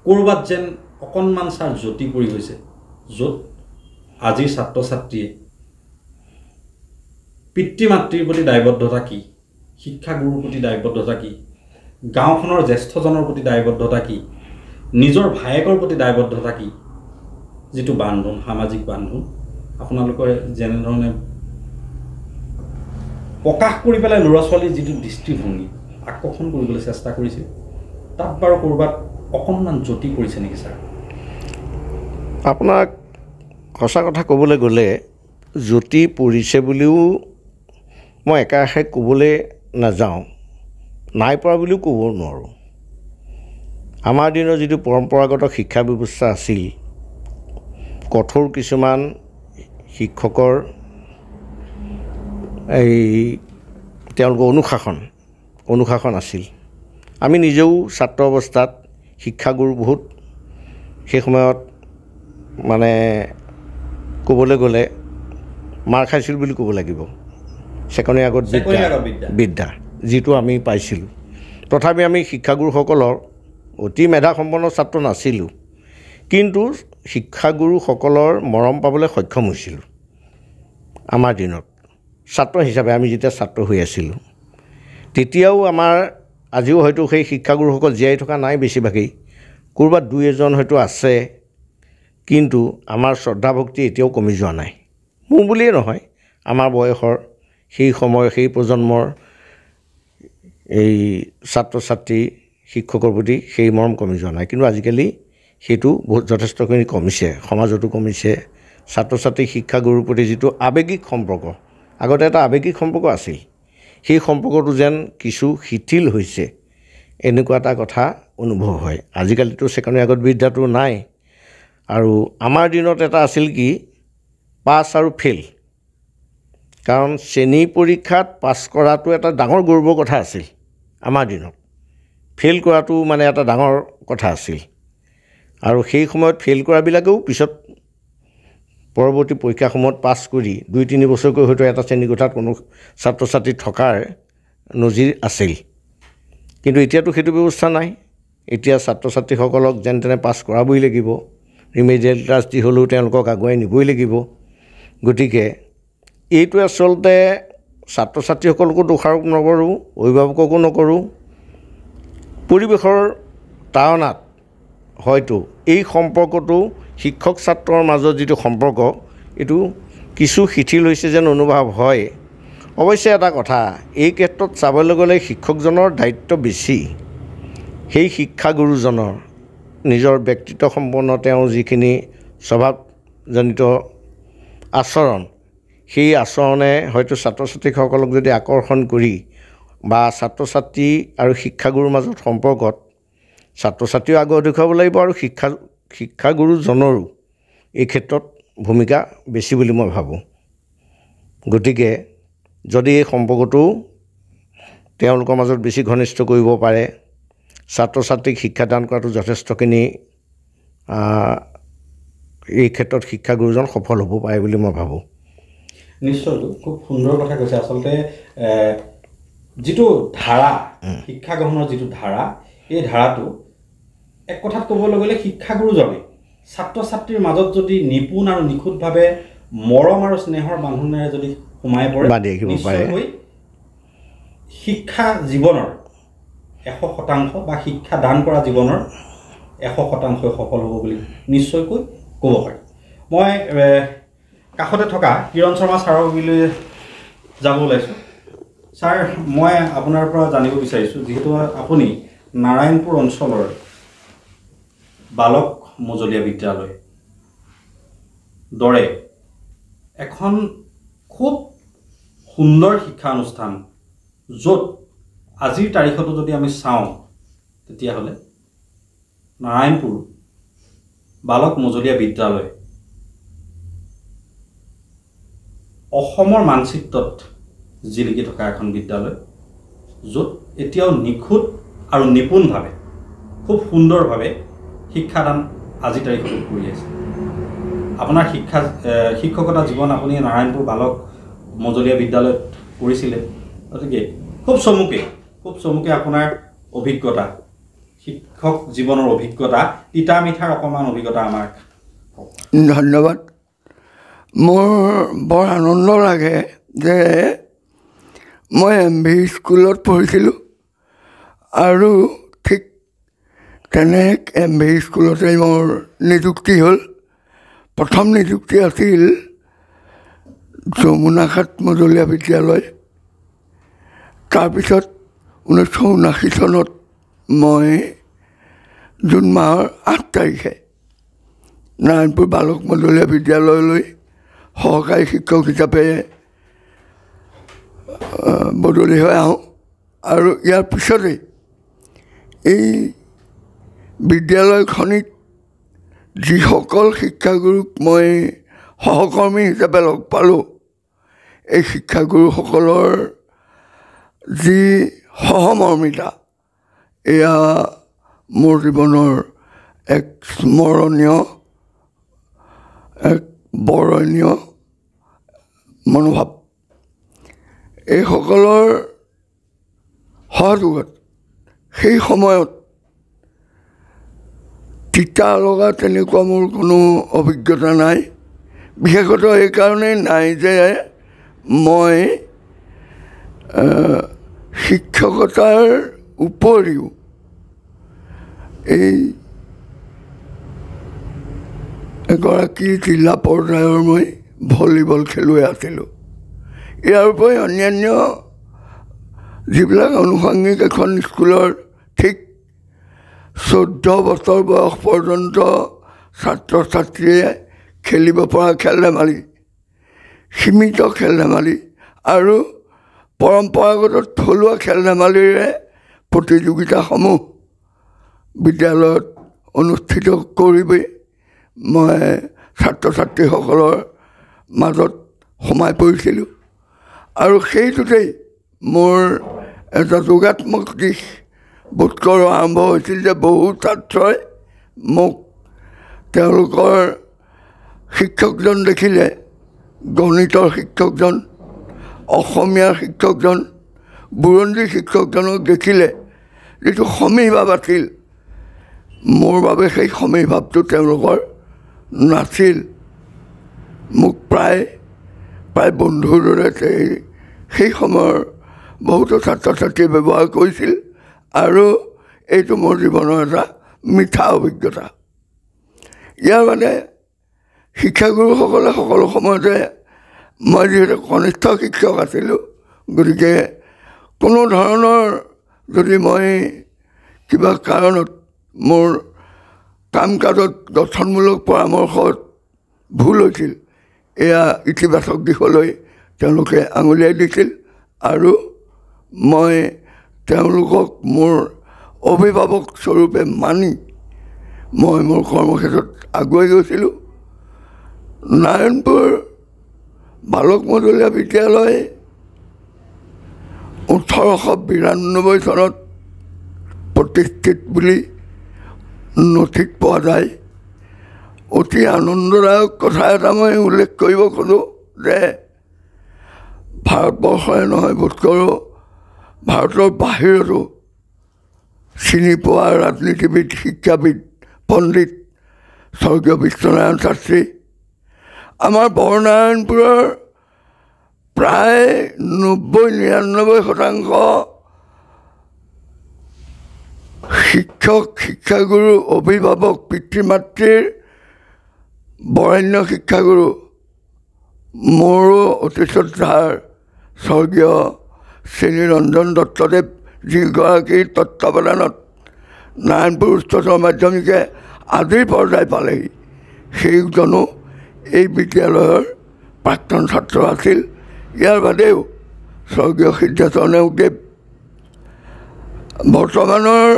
ক'ৰবাত যেন অকণমান ছাৰ জ্যোতি পৰি গৈছে, য'ত আজিৰ ছাত্ৰ ছাত্ৰীয়ে পিতৃ মাতৃৰ প্ৰতি দায়বদ্ধতা কি, শিক্ষাগুৰুৰ প্ৰতি দায়বদ্ধতা কি, গাঁওখনৰ জ্যেষ্ঠজনৰ প্ৰতি দায়বদ্ধতা কি, নিজৰ ভায়েকৰ প্ৰতি দায়বদ্ধতা কি, যিটো বান্ধোন, সামাজিক বান্ধোন আপোনালোকে যেনেধৰণে প্ৰকাশ কৰি পেলাই ল'ৰা ছোৱালীৰ যিটো দৃষ্টিভংগী আকৰ্ষণ কৰিবলৈ চেষ্টা কৰিছিল, তাত বাৰু ক'ৰবাত অকণমান জ্যোতি পৰিছে নেকি ছাৰ? আপোনাক সঁচা কথা ক'বলৈ গ'লে জ্যোতি পৰিছে বুলিও মই একাষে ক'বলৈ নাযাওঁ, নাই পৰা বুলিও ক'ব নোৱাৰোঁ। আমাৰ দিনৰ যিটো পৰম্পৰাগত শিক্ষা ব্যৱস্থা আছিল, কঠোৰ কিছুমান শিক্ষকৰ তেওঁলোকৰ অনুশাসন আছিল। আমি নিজেও ছাত্ৰ অৱস্থাত শিক্ষাগুৰু বহুত সেই সময়ত মানে ক'বলৈ গ'লে মাৰ খাইছিল বুলি ক'ব লাগিব। চেকনিৰ আগত বিদ্যা যিটো আমি পাইছিলোঁ। তথাপি আমি শিক্ষাগুৰুসকলৰ অতি মেধাসম্পন্ন ছাত্ৰ নাছিলোঁ, কিন্তু শিক্ষাগুৰুসকলৰ মৰম পাবলৈ সক্ষম হৈছিলোঁ। আমাৰ দিনত ছাত্ৰ হিচাপে আমি যেতিয়া ছাত্ৰ হৈ আছিলোঁ, তেতিয়াও আমাৰ আজিও হয়তো সেই শিক্ষাগুৰুসকল জীয়াই থকা নাই বেছিভাগেই, ক'ৰবাত দুই এজন হয়তো আছে, কিন্তু আমাৰ শ্ৰদ্ধা ভক্তি এতিয়াও কমি যোৱা নাই। মোৰ বুলিয়েই নহয়, আমাৰ বয়সৰ সেই সময়ৰ সেই প্ৰজন্মৰ এই ছাত্ৰ ছাত্ৰী শিক্ষকৰ প্ৰতি সেই মৰম কমি যোৱা নাই, কিন্তু আজিকালি সেইটো বহুত যথেষ্টখিনি কমিছে, সমাজতো কমিছে। ছাত্ৰ ছাত্ৰী শিক্ষাগুৰুৰ প্ৰতি যিটো আৱেগিক সম্পৰ্ক, আগতে এটা আৱেগিক সম্পৰ্ক আছিল, সেই সম্পৰ্কটো যেন কিছু শিথিল হৈছে, এনেকুৱা এটা কথা অনুভৱ হয়। আজিকালিতো চেকনিৰ আগত বিদ্যাটো নাই। আৰু আমাৰ দিনত এটা আছিল কি, পাছ আৰু ফেইল, কাৰণ শ্ৰেণী পৰীক্ষাত পাছ কৰাটো এটা ডাঙৰ গৌৰৱৰ কথা আছিল। আমাৰ দিনত ফেইল কৰাটো মানে এটা ডাঙৰ কথা আছিল, আৰু সেই সময়ত ফেইল কৰাবিলাকেও পিছত পৰৱৰ্তী পৰীক্ষাসমূহত পাছ কৰি 2-3 বছৰকৈ হয়তো এটা শ্ৰেণীকোঠাত কোনো ছাত্ৰ ছাত্ৰী থকাৰ নজিৰ আছিল। কিন্তু এতিয়াতো সেইটো ব্যৱস্থা নাই। এতিয়া ছাত্ৰ ছাত্ৰীসকলক যেন তেনে পাছ কৰাবই লাগিব, ৰিমেডিয়েল ক্লাছ দি হ'লেও তেওঁলোকক আগুৱাই নিবই লাগিব। গতিকে এইটো আচলতে ছাত্ৰ ছাত্ৰীসকলকো দোষাৰোপ নকৰোঁ, অভিভাৱককো নকৰোঁ, পৰিৱেশৰ তাৰণাত হয়তো এই সম্পৰ্কটো শিক্ষক ছাত্ৰৰ মাজত যিটো সম্পৰ্ক, এইটো কিছু শিথিল হৈছে যেন অনুভৱ হয়। অৱশ্যে এটা কথা, এই ক্ষেত্ৰত চাবলৈ গ'লে শিক্ষকজনৰ দায়িত্ব বেছি। সেই শিক্ষাগুৰুজনৰ নিজৰ ব্যক্তিত্ব সম্পন্ন তেওঁৰ যিখিনি স্বভাৱজনিত আচৰণ, সেই আচৰণে হয়তো ছাত্ৰ ছাত্ৰীসকলক যদি আকৰ্ষণ কৰি বা ছাত্ৰ ছাত্ৰী আৰু শিক্ষাগুৰুৰ মাজত সম্পৰ্কত ছাত্ৰ ছাত্ৰীও আগ্ৰহ দেখুৱাব লাগিব আৰু শিক্ষাগুৰুজনৰো এই ক্ষেত্ৰত ভূমিকা বেছি বুলি মই ভাবোঁ। গতিকে যদি এই সম্পৰ্কটো তেওঁলোকৰ মাজত বেছি ঘনিষ্ঠ কৰিব পাৰে, ছাত্ৰ ছাত্ৰীক শিক্ষাদান কৰাটো যথেষ্টখিনি এই ক্ষেত্ৰত শিক্ষাগুৰুজন সফল হ'ব পাৰে বুলি মই ভাবোঁ। নিশ্চয়, খুব সুন্দৰ কথা কৈছে। আচলতে যিটো ধাৰা, শিক্ষা গ্ৰহণৰ যিটো ধাৰা, এই ধাৰাটো এক কথাত ক'বলৈ গ'লে শিক্ষাগুৰুজনে ছাত্ৰ ছাত্ৰীৰ মাজত যদি নিপুণ আৰু নিখুঁতভাৱে মৰম আৰু স্নেহৰ বান্ধোনেৰে যদি সোমাই পৰে, নিশ্চয়কৈ শিক্ষা জীৱনৰ 100% বা শিক্ষা দান কৰা জীৱনৰ 100% সফল হ'ব বুলি নিশ্চয়কৈ ক'ব পাৰি। মই কাষতে থকা কিৰণ শৰ্মা ছাৰৰ গুৰিলৈ যাব ওলাইছোঁ। ছাৰ, মই আপোনাৰ পৰা জানিব বিচাৰিছোঁ, যিহেতু আপুনি নাৰায়ণপুৰ অঞ্চলৰ বালক মজলীয়া বিদ্যালয় দৰে এখন খুব সুন্দৰ শিক্ষা অনুষ্ঠান, য'ত আজিৰ তাৰিখতো যদি আমি চাওঁ তেতিয়াহ'লে নাৰায়ণপুৰ বালক মজলীয়া বিদ্যালয় অসমৰ মানচিত্ৰত জিলিকি থকা এখন বিদ্যালয়, য'ত এতিয়াও নিখুঁত আৰু নিপুণভাৱে খুব সুন্দৰভাৱে শিক্ষাদান আজিৰ তাৰিখত কৰি আছে। আপোনাৰ শিক্ষকতা জীৱন আপুনি নাৰায়ণপুৰ বালক মজলীয়া বিদ্যালয়ত কৰিছিলে, গতিকে খুব চমুকে আপোনাৰ অভিজ্ঞতা, শিক্ষক জীৱনৰ অভিজ্ঞতা, তিতা মিঠাৰ অকণমান অভিজ্ঞতা আমাক। ধন্যবাদ। মোৰ বৰ আনন্দ লাগে যে মই MV স্কুলত পঢ়িছিলোঁ আৰু ঠিক তেনে MV স্কুলতে মোৰ নিযুক্তি হ'ল। প্ৰথম নিযুক্তি আছিল যমুনাঘাট মজলীয়া বিদ্যালয়। তাৰপিছত 1979 চনত মই জুন মাহৰ 8 তাৰিখে নাৰায়ণপুৰ বালক মজলীয়া বিদ্যালয়লৈ সহকাৰী শিক্ষক হিচাপে বদলি হৈ আহোঁ। আৰু ইয়াৰ পিছতেই এই বিদ্যালয়খনিত যিসকল শিক্ষাগুৰুক মই সহকৰ্মী হিচাপে লগ পালোঁ, এই শিক্ষাগুৰুসকলৰ যি সহমৰ্মিতা, এয়া মোৰ জীৱনৰ এক স্মৰণীয়, এক বৰণীয় মনোভাৱ। এইসকলৰ সহযোগত সেই সময়ত তিতা লগা তেনেকুৱা মোৰ কোনো অভিজ্ঞতা নাই। বিশেষত এইকাৰণেই নাই যে মই শিক্ষকতাৰ উপৰিও এই এগৰাকী জিলা পৰ্যায়ৰ মই ভলীবল খেলুৱৈ আছিলোঁ। ইয়াৰ উপৰি অন্যান্য যিবিলাক আনুষংগিক এখন স্কুলৰ ঠিক 14 বছৰ বয়স পৰ্যন্ত ছাত্ৰ ছাত্ৰীয়ে খেলিব পৰা খেল ধেমালি, সীমিত খেল ধেমালি আৰু পৰম্পৰাগত থলুৱা খেল ধেমালিৰে প্ৰতিযোগিতাসমূহ বিদ্যালয়ত অনুষ্ঠিত কৰিবই মই ছাত্ৰ ছাত্ৰীসকলৰ মাজত সোমাই পৰিছিলোঁ। আৰু সেইটোতেই মোৰ এটা যোগাত্মক দিশ বোধ কৰোঁ আৰম্ভ হৈছিল যে বহু ছাত্ৰই মোক তেওঁলোকৰ শিক্ষকজন দেখিলে, গণিতৰ শিক্ষকজন, অসমীয়াৰ শিক্ষকজন, বুৰঞ্জী শিক্ষকজনক দেখিলে যিটো সমীভাৱ আছিল, মোৰ বাবে সেই সমীভাৱটো তেওঁলোকৰ নাছিল। মোক প্ৰায় বন্ধুৰ দৰে সেই সময়ৰ বহুতো ছাত্ৰ ছাত্ৰীয়ে ব্যৱহাৰ কৰিছিল আৰু এইটো মোৰ জীৱনৰ এটা মিঠা অভিজ্ঞতা। ইয়াৰ মানে শিক্ষাগুৰুসকলে সকলো সময়তে, মই যিহেতু কনিষ্ঠ শিক্ষক আছিলোঁ, গতিকে কোনো ধৰণৰ যদি মই কিবা কাৰণত মোৰ কাম কাজত গঠনমূলক পৰামৰ্শত ভুল হৈছিল, এয়া ইতিবাচক দিশলৈ তেওঁলোকে আঙুলিয়াই দিছিল আৰু মই তেওঁলোকক মোৰ অভিভাৱক স্বৰূপে মানি মই মোৰ কৰ্মক্ষেত্ৰত আগুৱাই গৈছিলোঁ। নাৰায়ণপুৰ বালক মজলীয়া বিদ্যালয় 1892 চনত প্ৰতিষ্ঠিত বুলি নথিত পোৱা যায়। অতি আনন্দদায়ক কথা এটা মই উল্লেখ কৰিব খোজোঁ যে ভাৰতবৰ্ষই নহয় বোধ কৰোঁ ভাৰতৰ বাহিৰতো চিনি পোৱা ৰাজনীতিবিদ শিক্ষাবিদ পণ্ডিত স্বৰ্গীয় বিশ্বনাৰায়ণ শাস্ত্ৰী আমাৰ বৰনাৰায়ণপুৰৰ প্ৰায় 90-99% শিক্ষক শিক্ষাগুৰু অভিভাৱক পিতৃ মাতৃৰ বৰেণ্য শিক্ষাগুৰু মোৰো অতি শ্ৰদ্ধাৰ স্বৰ্গীয় শ্ৰীৰঞ্জন দত্তদেৱ যিগৰাকীৰ তত্বাৱধানত নাৰায়ণপুৰ উচ্চতৰ মাধ্যমিকে আজিৰ পৰ্যায় পালেহি সেইজনো এই বিদ্যালয়ৰ প্ৰাক্তন ছাত্ৰ আছিল। ইয়াৰ বাদেও স্বৰ্গীয় সিদ্ধাৰ্থ নেওগদেৱ বৰ্তমানৰ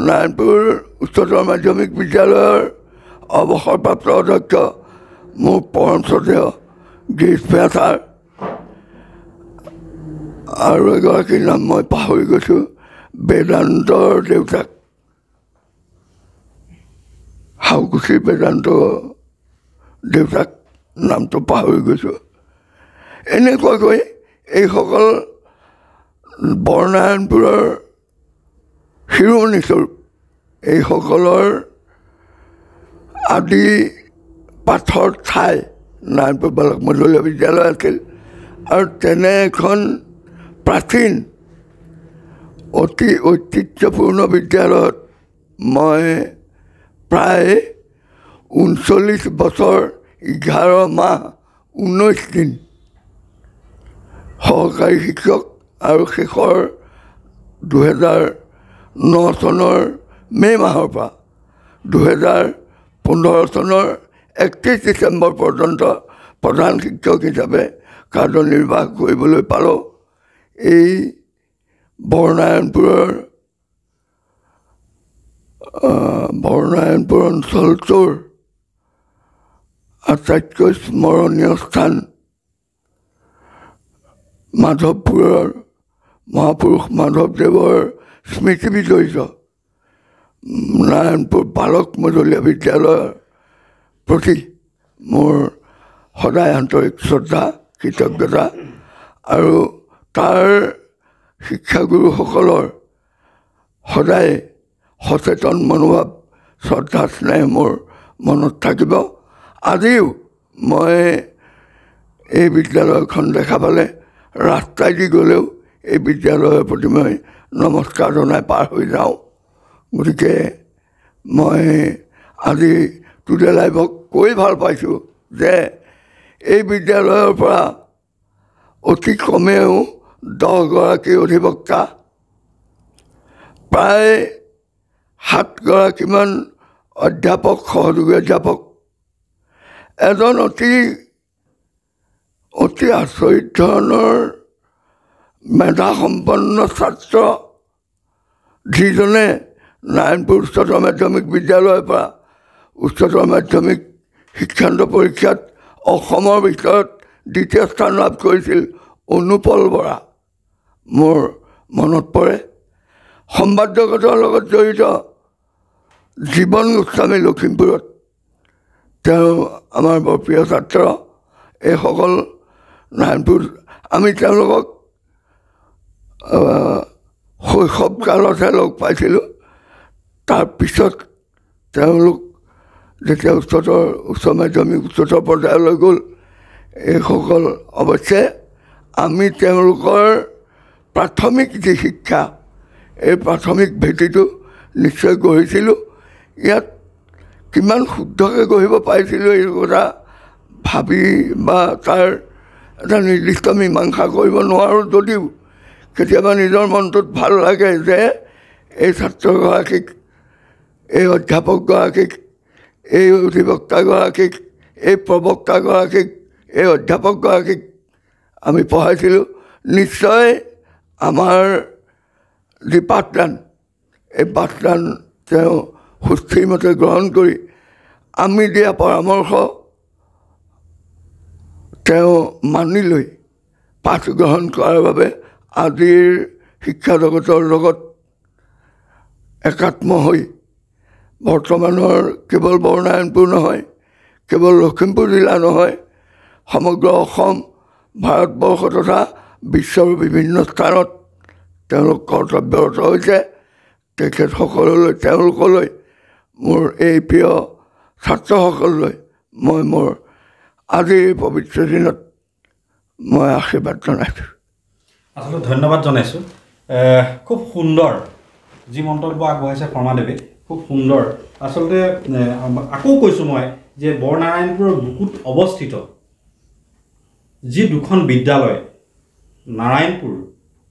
নাৰায়ণপুৰ উচ্চতৰ মাধ্যমিক বিদ্যালয়ৰ অৱসৰপ্ৰাপ্ত অধ্যক্ষ মোৰ পৰম শ্ৰদ্ধেয় গিৰীশ ভূঞা ছাৰ আৰু এগৰাকীৰ নাম মই পাহৰি গৈছোঁ বেদান্তৰ দেউতাক হাউকুছিৰ বেদান্ত দেউতাক নামটো পাহৰি গৈছোঁ। এনেকুৱাকৈ এইসকল বৰনাৰায়ণপুৰৰ শিৰোমণি স্বৰূপ এইসকলৰ আদি পাঠৰ ঠাই নাৰায়ণপুৰ বালক মজলীয়া বিদ্যালয় আছিল আৰু তেনে এখন প্ৰাচীন অতি ঐতিহ্যপূৰ্ণ বিদ্যালয়ত মই প্ৰায় 39 বছৰ 11 মাহ 19 দিন সহকাৰী শিক্ষক আৰু শেষৰ 2009 চনৰ মে' মাহৰ পৰা 2015 চনৰ 31 ডিচেম্বৰ পৰ্যন্ত প্ৰধান শিক্ষক হিচাপে কাৰ্যনিৰ্বাহ কৰিবলৈ পালোঁ। এই বৰনাৰায়ণপুৰ অঞ্চলটোৰ আটাইতকৈ স্মৰণীয় স্থান মাধৱপুৰৰ মহাপুৰুষ মাধৱদেৱৰ স্মৃতি বিজড়িত নাৰায়ণপুৰ বালক মজলীয়া বিদ্যালয়ৰ প্ৰতি মোৰ সদায় আন্তৰিক শ্ৰদ্ধা কৃতজ্ঞতা আৰু তাৰ শিক্ষাগুৰুসকলৰ সদায় সচেতন মনোভাৱ শ্ৰদ্ধা স্নেহ মোৰ মনত থাকিব। আজিও মই এই বিদ্যালয়খন দেখা পালে ৰাস্তাইদি গ'লেও এই বিদ্যালয়ৰ প্ৰতি মই নমস্কাৰ জনাই পাৰ হৈ যাওঁ। গতিকে মই আজি টুডে লাইভক কৈ ভাল পাইছোঁ যে এই বিদ্যালয়ৰ পৰা অতি কমেও 10 গৰাকী অধিবক্তা প্ৰায় 7 গৰাকীমান অধ্যাপক সহযোগী অধ্যাপক এজন অতি আচৰিত ধৰণৰ মেধাসম্পন্ন ছাত্ৰ যিজনে নাৰায়ণপুৰ উচ্চতৰ মাধ্যমিক বিদ্যালয়ৰ পৰা উচ্চতৰ মাধ্যমিক শিক্ষান্ত পৰীক্ষাত অসমৰ ভিতৰত 2য় স্থান লাভ কৰিছিল অনুপল বৰা মোৰ মনত পৰে। সংবাদ জগতৰ লগত জড়িত জীৱন গোস্বামী লখিমপুৰত তেওঁ আমাৰ বৰ প্ৰিয় ছাত্ৰ। এইসকল নাৰায়ণপুৰ আমি তেওঁলোকক শৈশৱকালতহে লগ পাইছিলোঁ। তাৰপিছত তেওঁলোক যেতিয়া উচ্চ মাধ্যমিক উচ্চতৰ পৰ্যায়লৈ গ'ল এইসকল অৱশ্যে আমি তেওঁলোকৰ প্ৰাথমিক যি শিক্ষা এই প্ৰাথমিক ভেটিটো নিশ্চয় গঢ়িছিলোঁ। ইয়াত কিমান শুদ্ধকৈ গঢ়িব পাৰিছিলোঁ এই কথা ভাবি বা তাৰ এটা নিৰ্দিষ্ট মীমাংসা কৰিব নোৱাৰোঁ যদিও কেতিয়াবা নিজৰ মনটোত ভাল লাগে যে এই ছাত্ৰগৰাকীক এই অধ্যাপকগৰাকীক এই অধিবক্তাগৰাকীক এই প্ৰবক্তাগৰাকীক এই অধ্যাপকগৰাকীক আমি পঢ়াইছিলোঁ। নিশ্চয় আমাৰ যি পাঠদান, এই পাঠদান তেওঁ সুস্থিৰমতে গ্ৰহণ কৰি আমি দিয়া পৰামৰ্শ তেওঁ মানি লৈ পাঠ গ্ৰহণ কৰাৰ বাবে আজিৰ শিক্ষা জগতৰ লগত একাত্ম হৈ বৰ্তমানৰ কেৱল বৰনাৰায়ণপুৰ নহয়, কেৱল লখিমপুৰ জিলা নহয়, সমগ্ৰ অসম, ভাৰতবৰ্ষ তথা বিশ্বৰ বিভিন্ন স্থানত তেওঁলোক কৰ্তব্যৰত হৈছে। তেখেতসকললৈ, তেওঁলোকলৈ, মোৰ এই প্ৰিয় ছাত্ৰসকললৈ মই মোৰ আজিৰ পবিত্ৰ দিনত মই আশীৰ্বাদ জনাইছোঁ। আচলতে ধন্যবাদ জনাইছোঁ। খুব সুন্দৰ যি মন্তব্য আগবঢ়াইছে শৰ্মাদেৱে, খুব সুন্দৰ। আচলতে আকৌ কৈছোঁ মই যে বৰনাৰায়ণপুৰৰ বুকুত অৱস্থিত যি দুখন বিদ্যালয়, নাৰায়ণপুৰ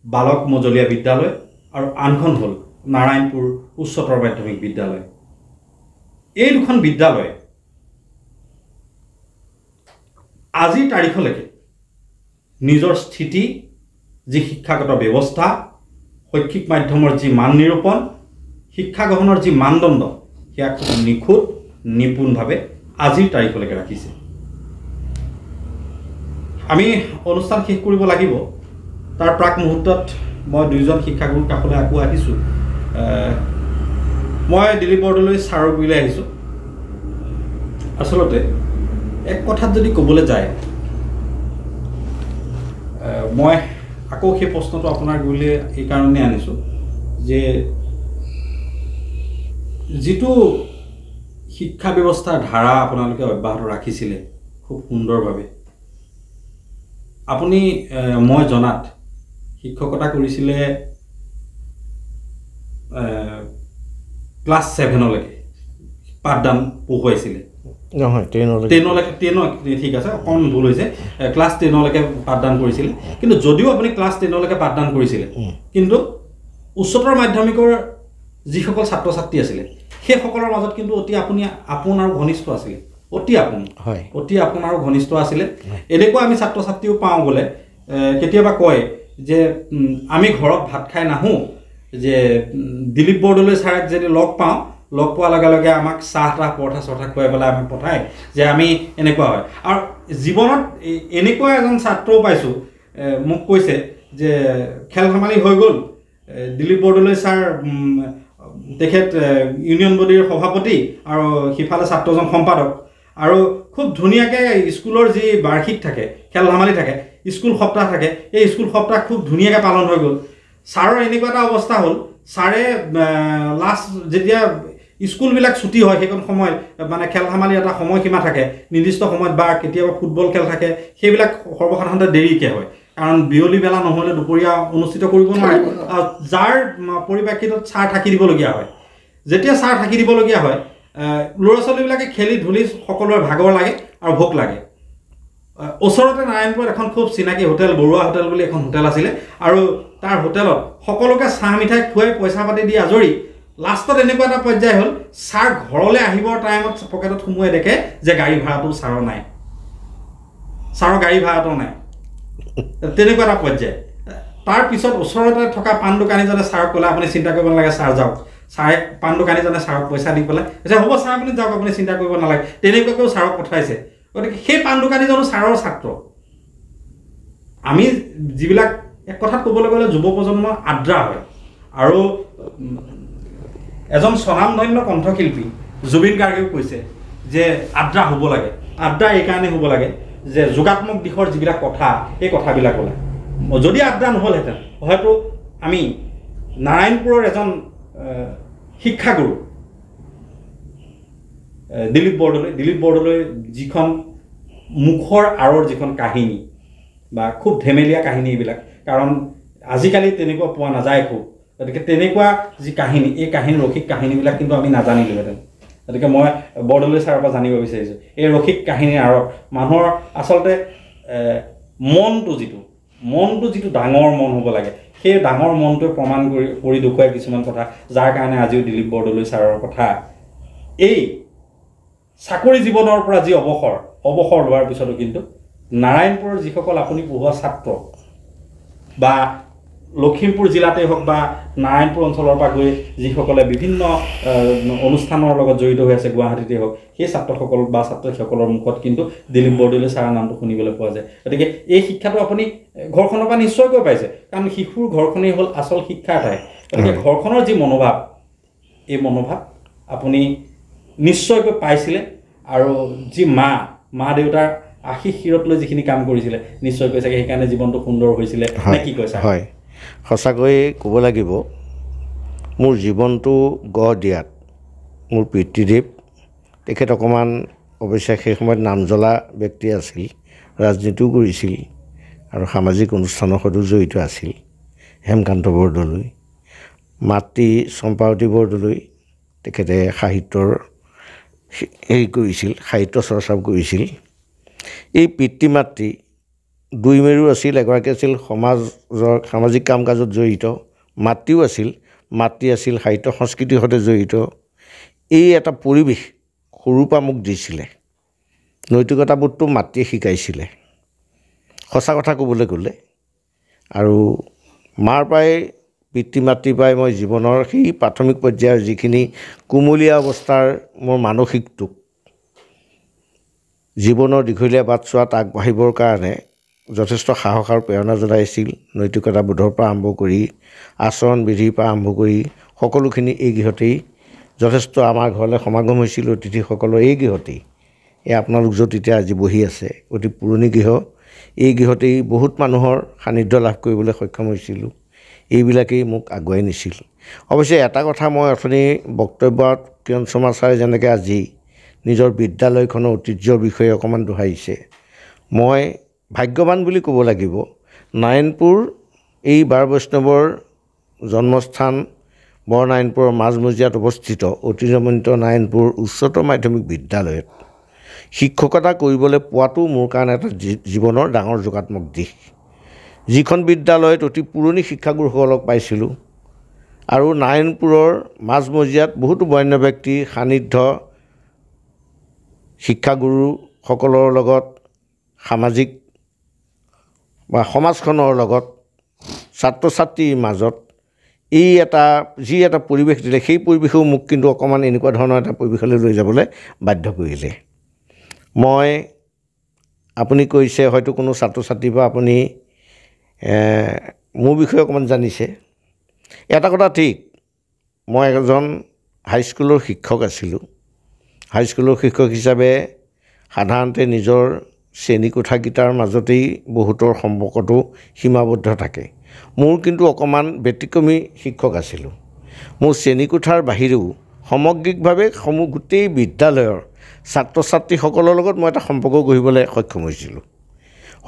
বালক মজলীয়া বিদ্যালয় আৰু আনখন হ'ল নাৰায়ণপুৰ উচ্চতৰ মাধ্যমিক বিদ্যালয়, এই দুখন বিদ্যালয় আজিৰ তাৰিখলৈকে নিজৰ স্থিতি, যি শিক্ষাগত ব্যৱস্থা, শৈক্ষিক মাধ্যমৰ যি মান নিৰূপণ, শিক্ষা গ্ৰহণৰ যি মানদণ্ড, সেয়া খুব নিখুঁত নিপুণভাৱে আজিৰ তাৰিখলৈকে ৰাখিছে। আমি অনুষ্ঠান শেষ কৰিব লাগিব। তাৰ প্ৰাক মুহূৰ্তত মই দুইজন শিক্ষাগুৰুৰ কাষলৈ আকৌ আহিছোঁ। মই দিলীপ বৰদলৈ ছাৰৰ গুৰিলৈ আহিছোঁ। আচলতে এক কথাত যদি ক'বলৈ যায়, মই আকৌ সেই প্ৰশ্নটো আপোনাৰ গুৰিলৈ এইকাৰণে আনিছোঁ যে যিটো শিক্ষা ব্যৱস্থাৰ ধাৰা আপোনালোকে অব্যাহত ৰাখিছিলে খুব সুন্দৰভাৱে, আপুনি মই জনাত শিক্ষকতা কৰিছিলে ক্লাছ 7লৈকে পাঠদান পঢ়ুৱাইছিলে। নহয়, 10লৈকে ঠিক আছে, অকণ ভুল হৈছে, ক্লাছ 10লৈকে পাঠদান কৰিছিলে। কিন্তু যদিও আপুনি ক্লাছ 10লৈকে পাঠদান কৰিছিলে, কিন্তু উচ্চতৰ মাধ্যমিকৰ যিসকল ছাত্ৰ ছাত্ৰী আছিলে সেইসকলৰ মাজত কিন্তু অতি আপোন আৰু ঘনিষ্ঠ আছিলে, অতি আপোন আৰু ঘনিষ্ঠ আছিলে। এনেকুৱা আমি ছাত্ৰ ছাত্ৰীও পাওঁ বোলে, কেতিয়াবা কয় যে আমি ঘৰত ভাত খাই নাহোঁ, যে দিলীপ বৰদলৈ ছাৰক যদি লগ পাওঁ, লগ পোৱাৰ লগে লগে আমাক চাহ তাহ পৰঠা চৰঠা খুৱাই পেলাই আমাক পঠায়, যে আমি এনেকুৱা হয়। আৰু জীৱনত এনেকুৱা এজন ছাত্ৰও পাইছোঁ, মোক কৈছে যে খেল ধেমালি হৈ গ'ল, দিলীপ বৰদলৈ ছাৰ তেখেত ইউনিয়ন বডিৰ সভাপতি আৰু সিফালে ছাত্ৰজন সম্পাদক, আৰু খুব ধুনীয়াকৈ স্কুলৰ যি বাৰ্ষিক থাকে, খেল ধেমালি থাকে, স্কুল সপ্তাহ থাকে, এই স্কুল সপ্তাহ খুব ধুনীয়াকৈ পালন হৈ গ'ল। ছাৰৰ এনেকুৱা এটা অৱস্থা হ'ল, ছাৰে লাষ্ট যেতিয়া স্কুলবিলাক ছুটি হয় সেইখন সময়ত, মানে খেল ধেমালি এটা সময়সীমা থাকে নিৰ্দিষ্ট সময়ত, বা কেতিয়াবা ফুটবল খেল থাকে, সেইবিলাক সৰ্বসাধাৰণতে দেৰিকৈ হয়, কাৰণ বিয়লি বেলা নহ'লে দুপৰীয়া অনুষ্ঠিত কৰিব নোৱাৰে, যাৰ পৰিপ্ৰেক্ষিতত ছাৰ থাকি দিবলগীয়া হয়। যেতিয়া ছাৰ থাকি দিবলগীয়া হয়, ল'ৰা ছোৱালীবিলাকে খেলি ধূলি সকলোৰে ভাগৰ লাগে আৰু ভোক লাগে। ওচৰতে নাৰায়ণপুৰত এখন খুব চিনাকি হোটেল, বৰুৱা হোটেল বুলি এখন হোটেল আছিলে, আৰু তাৰ হোটেলত সকলোকে চাহ মিঠাই খুৱাই পইচা পাতি দি আজৰি। লাষ্টত এনেকুৱা এটা পৰ্যায় হ'ল, ছাৰ ঘৰলৈ আহিবৰ টাইমত পকেটত সোমোৱাই দেখে যে গাড়ী ভাড়াটো ছাৰৰ নাই, ছাৰৰ গাড়ী ভাড়াটো নাই, তেনেকুৱা এটা পৰ্যায়। তাৰপিছত ওচৰতে থকা পাণ দোকানীজনে ছাৰক ক'লে, আপুনি চিন্তা কৰিব নালাগে, ছাৰ যাওক। ছাৰে পাণ দোকানীজনে ছাৰক পইচা দি পেলাই কৈছে, হ'ব ছাৰ আপুনি যাওক, আপুনি চিন্তা কৰিব নালাগে, তেনেকুৱাকৈও ছাৰক পঠাইছে। গতিকে সেই পাণ দোকানীজনো ছাৰৰ ছাত্ৰ। আমি যিবিলাক এক কথাত ক'বলৈ গ'লে যুৱ প্ৰজন্ম আদ্ৰা হয়। আৰু এজন স্বনামধন্য কণ্ঠশিল্পী জুবিন গাৰ্গেও কৈছে যে আদ্ৰা হ'ব লাগে। আদ্ৰা এইকাৰণে হ'ব লাগে যে যোগাত্মক দিশৰ যিবিলাক কথা, এই কথাবিলাক ওলায়। যদি আদ্ৰা নহ'লহেঁতেন হয়তো আমি নাৰায়ণপুৰৰ এজন শিক্ষাগুৰু দিলীপ বৰদলৈ যিখন মুখৰ আঁৰৰ যিখন কাহিনী, বা খুব ধেমেলীয়া কাহিনী এইবিলাক, কাৰণ আজিকালি তেনেকুৱা পোৱা নাযায় খুব, গতিকে তেনেকুৱা যি কাহিনী, এই কাহিনীৰ ৰসিক কাহিনীবিলাক কিন্তু আমি নাজানিলোহেঁতেন। গতিকে মই বৰদলৈ ছাৰৰ পৰা জানিব বিচাৰিছোঁ এই ৰসিক কাহিনীৰ আঁৰত মানুহৰ আচলতে মনটো যিটো ডাঙৰ মন হ'ব লাগে, সেই ডাঙৰ মনটোৱে প্ৰমাণ কৰি দেখুৱায় কিছুমান কথা, যাৰ কাৰণে আজিও দিলীপ বৰদলৈ ছাৰৰ কথা, এই চাকৰি জীৱনৰ পৰা যি অৱসৰ লোৱাৰ পিছতো কিন্তু নাৰায়ণপুৰৰ যিসকল আপুনি পঢ়োৱা ছাত্ৰ বা লখিমপুৰ জিলাতেই হওক বা নাৰায়ণপুৰ অঞ্চলৰ পৰা গৈ যিসকলে বিভিন্ন অনুষ্ঠানৰ লগত জড়িত হৈ আছে গুৱাহাটীতেই হওক সেই ছাত্ৰসকল বা ছাত্ৰীসকলৰ মুখত কিন্তু দিলীপ বৰদলৈ ছাৰৰ নামটো শুনিবলৈ পোৱা যায় গতিকে এই শিক্ষাটো আপুনি ঘৰখনৰ পৰা নিশ্চয়কৈ পাইছে কাৰণ শিশুৰ ঘৰখনেই হ'ল আচল শিক্ষাৰ ঠাই গতিকে ঘৰখনৰ যি মনোভাৱ এই মনোভাৱ আপুনি নিশ্চয়কৈ পাইছিলে আৰু যি মা দেউতাৰ আশীষ শিৰত লৈ যিখিনি কাম কৰিছিলে নিশ্চয়কৈ চাগে সেইকাৰণে জীৱনটো সুন্দৰ হৈছিলে নে কি কৈছে হয় সঁচাকৈ ক'ব লাগিব মোৰ জীৱনটো গঢ় দিয়াত মোৰ পিতৃদেৱ তেখেত অকণমান অৱশ্যে সেই সময়ত নাম জ্বলা ব্যক্তি আছিল ৰাজনীতিও কৰিছিল আৰু সামাজিক অনুষ্ঠানৰ সৈতেও জড়িত আছিল হেমকান্ত বৰদলৈ মাতৃ চম্পাৱতী বৰদলৈ তেখেতে সাহিত্যৰ হেৰি কৰিছিল সাহিত্য চৰ্চাও কৰিছিল এই পিতৃ মাতৃ দুই মেৰু আছিল এগৰাকী আছিল সমাজৰ সামাজিক কাম কাজত জড়িত মাতৃও আছিল মাতৃ আছিল সাহিত্য সংস্কৃতিৰ সৈতে জড়িত এই এটা পৰিৱেশ সৰুৰ পৰা মোক দিছিলে নৈতিকতাবোধটো মাতৃয়ে শিকাইছিলে সঁচা কথা ক'বলৈ গ'লে আৰু মাৰ পৰাই পিতৃ মাতৃৰ পৰাই মই জীৱনৰ সেই প্ৰাথমিক পৰ্যায়ৰ যিখিনি কুমলীয়া অৱস্থাৰ মোৰ মানসিকটোক জীৱনৰ দীঘলীয়া বাট চোৱাত আগবাঢ়িবৰ কাৰণে যথেষ্ট সাহস আৰু প্ৰেৰণা জনাইছিল নৈতিকতাবোধৰ পৰা আৰম্ভ কৰি আচৰণ বিধিৰ পৰা আৰম্ভ কৰি সকলোখিনি এই গৃহতেই যথেষ্ট আমাৰ ঘৰলৈ সমাগম হৈছিল অতিথিসকলৰ এই গৃহতেই এই আপোনালোক য'ত এতিয়া আজি বহি আছে অতি পুৰণি গৃহ এই গৃহতেই বহুত মানুহৰ সান্নিধ্য লাভ কৰিবলৈ সক্ষম হৈছিলোঁ এইবিলাকেই মোক আগুৱাই নিছিল অৱশ্যে এটা কথা মই অথনি বক্তব্যত কিৰণ শৰ্মা ছাৰে যেনেকৈ আজি নিজৰ বিদ্যালয়খনৰ ঐতিহ্যৰ বিষয়ে অকণমান দোহাৰিছে মই ভাগ্যৱান বুলি ক'ব লাগিব নাৰায়ণপুৰ এই বাৰ বৈষ্ণৱৰ জন্মস্থান বৰনাৰায়ণপুৰৰ মাজমজিয়াত অৱস্থিত ঐতিহ্যমণ্ডিত নাৰায়ণপুৰ উচ্চতৰ মাধ্যমিক বিদ্যালয়ত শিক্ষকতা কৰিবলৈ পোৱাটো মোৰ কাৰণে এটা জীৱনৰ ডাঙৰ যোগাত্মক দিশ যিখন বিদ্যালয়ত অতি পুৰণি শিক্ষাগুৰুসকলক পাইছিলোঁ আৰু নাৰায়ণপুৰৰ মাজমজিয়াত বহুতো বন্য ব্যক্তিৰ সান্নিধ্য শিক্ষাগুৰুসকলৰ লগত সামাজিক বা সমাজখনৰ লগত ছাত্ৰ ছাত্ৰীৰ মাজত এই যি এটা পৰিৱেশ দিলে সেই পৰিৱেশেও মোক কিন্তু অকণমান এনেকুৱা ধৰণৰ এটা পৰিৱেশলৈ লৈ যাবলৈ বাধ্য কৰিলে মই আপুনি কৈছে হয়তো কোনো ছাত্ৰ ছাত্ৰীৰ পৰা আপুনি মোৰ বিষয়ে অকণমান জানিছে এটা কথা ঠিক মই এজন হাইস্কুলৰ শিক্ষক আছিলোঁ হাইস্কুলৰ শিক্ষক হিচাপে সাধাৰণতে নিজৰ শ্ৰেণীকোঠাকেইটাৰ মাজতেই বহুতৰ সম্পৰ্কটো সীমাবদ্ধ থাকে মোৰ কিন্তু অকণমান ব্যতিক্ৰমী শিক্ষক আছিলোঁ মোৰ শ্ৰেণীকোঠাৰ বাহিৰেও সামগ্ৰিকভাৱে গোটেই বিদ্যালয়ৰ ছাত্ৰ ছাত্ৰীসকলৰ লগত মই এটা সম্পৰ্ক গঢ়িবলৈ সক্ষম হৈছিলোঁ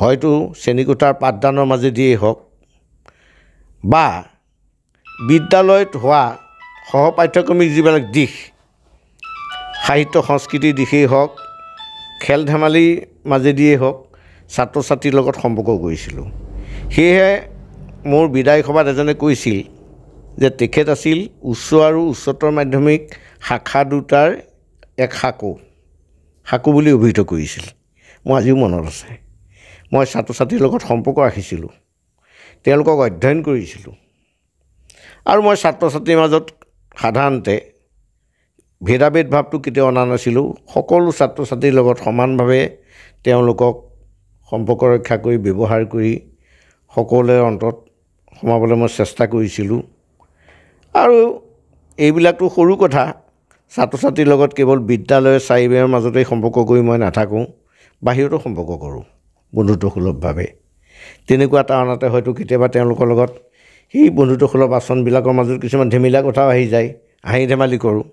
হয়তো শ্ৰেণীকোঠাৰ পাঠদানৰ মাজেদিয়েই হওক বা বিদ্যালয়ত হোৱা সহপাঠ্যক্ৰমিক যিবিলাক দিশ সাহিত্য সংস্কৃতিৰ দিশেই হওক খেল ধেমালিৰ মাজেদিয়েই হওক ছাত্ৰ ছাত্ৰীৰ লগত সম্পৰ্ক কৰিছিলোঁ সেয়েহে মোৰ বিদায় সভাত এজনে কৈছিল যে তেখেত আছিল উচ্চ আৰু উচ্চতৰ মাধ্যমিক শাখা দুটাৰ এক সাকু বুলি অভিহিত কৰিছিল মোৰ আজিও মনত আছে মই ছাত্ৰ ছাত্ৰীৰ লগত সম্পৰ্ক ৰাখিছিলোঁ তেওঁলোকক অধ্যয়ন কৰিছিলোঁ আৰু মই ছাত্ৰ ছাত্ৰীৰ মাজত সাধাৰণতে ভেদাভেদ ভাৱটো কেতিয়াও অনা নাছিলোঁ সকলো ছাত্ৰ ছাত্ৰীৰ লগত সমানভাৱে তেওঁলোকক সম্পৰ্ক ৰক্ষা কৰি ব্যৱহাৰ কৰি সকলোৰে অন্তত সোমাবলৈ মই চেষ্টা কৰিছিলোঁ আৰু এইবিলাকতো সৰু কথা ছাত্ৰ ছাত্ৰীৰ লগত কেৱল বিদ্যালয়ৰ চাৰিবেৰৰ মাজতেই সম্পৰ্ক কৰি মই নাথাকোঁ বাহিৰতো সম্পৰ্ক কৰোঁ বন্ধুত্বসুলভভাৱে তেনেকুৱা কাৰণতে হয়তো কেতিয়াবা তেওঁলোকৰ লগত সেই বন্ধুত্বসুলভ আচৰণবিলাকৰ মাজত কিছুমান ধেমেলীয়া কথাও আহি যায় হাঁহি ধেমালি কৰোঁ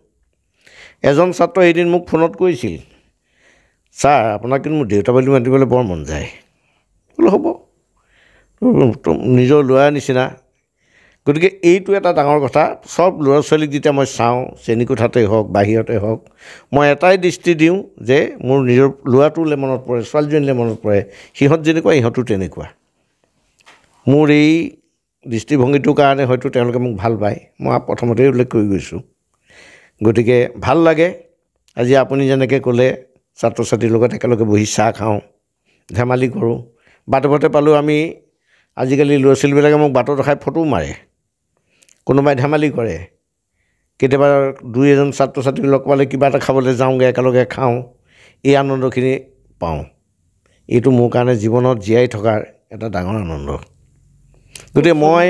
এজন ছাত্ৰই এদিন মোক ফোনত কৈছিল ছাৰ আপোনাক কিন্তু মোৰ দেউতা বুলি মাতিবলৈ বৰ মন যায় বোলো হ'ব নিজৰ ল'ৰাৰ নিচিনা গতিকে এইটো এটা ডাঙৰ কথা সব ল'ৰা ছোৱালীক যেতিয়া মই চাওঁ শ্ৰেণীকোঠাতেই হওক বাহিৰতে হওক মই এটাই দৃষ্টি দিওঁ যে মোৰ নিজৰ ল'ৰাটোলৈ মনত পৰে ছোৱালীজনীলৈ মনত পৰে সিহঁত যেনেকুৱা ইহঁতো তেনেকুৱা মোৰ এই দৃষ্টিভংগীটোৰ কাৰণে হয়তো তেওঁলোকে মোক ভাল পায় মই প্ৰথমতেই উল্লেখ কৰি গৈছোঁ গতিকে ভাল লাগে আজি আপুনি যেনেকৈ ক'লে ছাত্ৰ ছাত্ৰীৰ লগত একেলগে বহি চাহ খাওঁ ধেমালি কৰোঁ। বাটে বাটে পালেও আমি আজিকালি ল'ৰা ছোৱালীবিলাকে মোক বাটত ৰখাই ফটো মাৰে, কোনোবাই ধেমালি কৰে। কেতিয়াবা দুই এজন ছাত্ৰ ছাত্ৰীক লগ পালে কিবা এটা খাবলৈ যাওঁগৈ, একেলগে খাওঁ, এই আনন্দখিনি পাওঁ। এইটো মোৰ কাৰণে জীৱনত জীয়াই থকাৰ এটা ডাঙৰ আনন্দ। গতিকে মই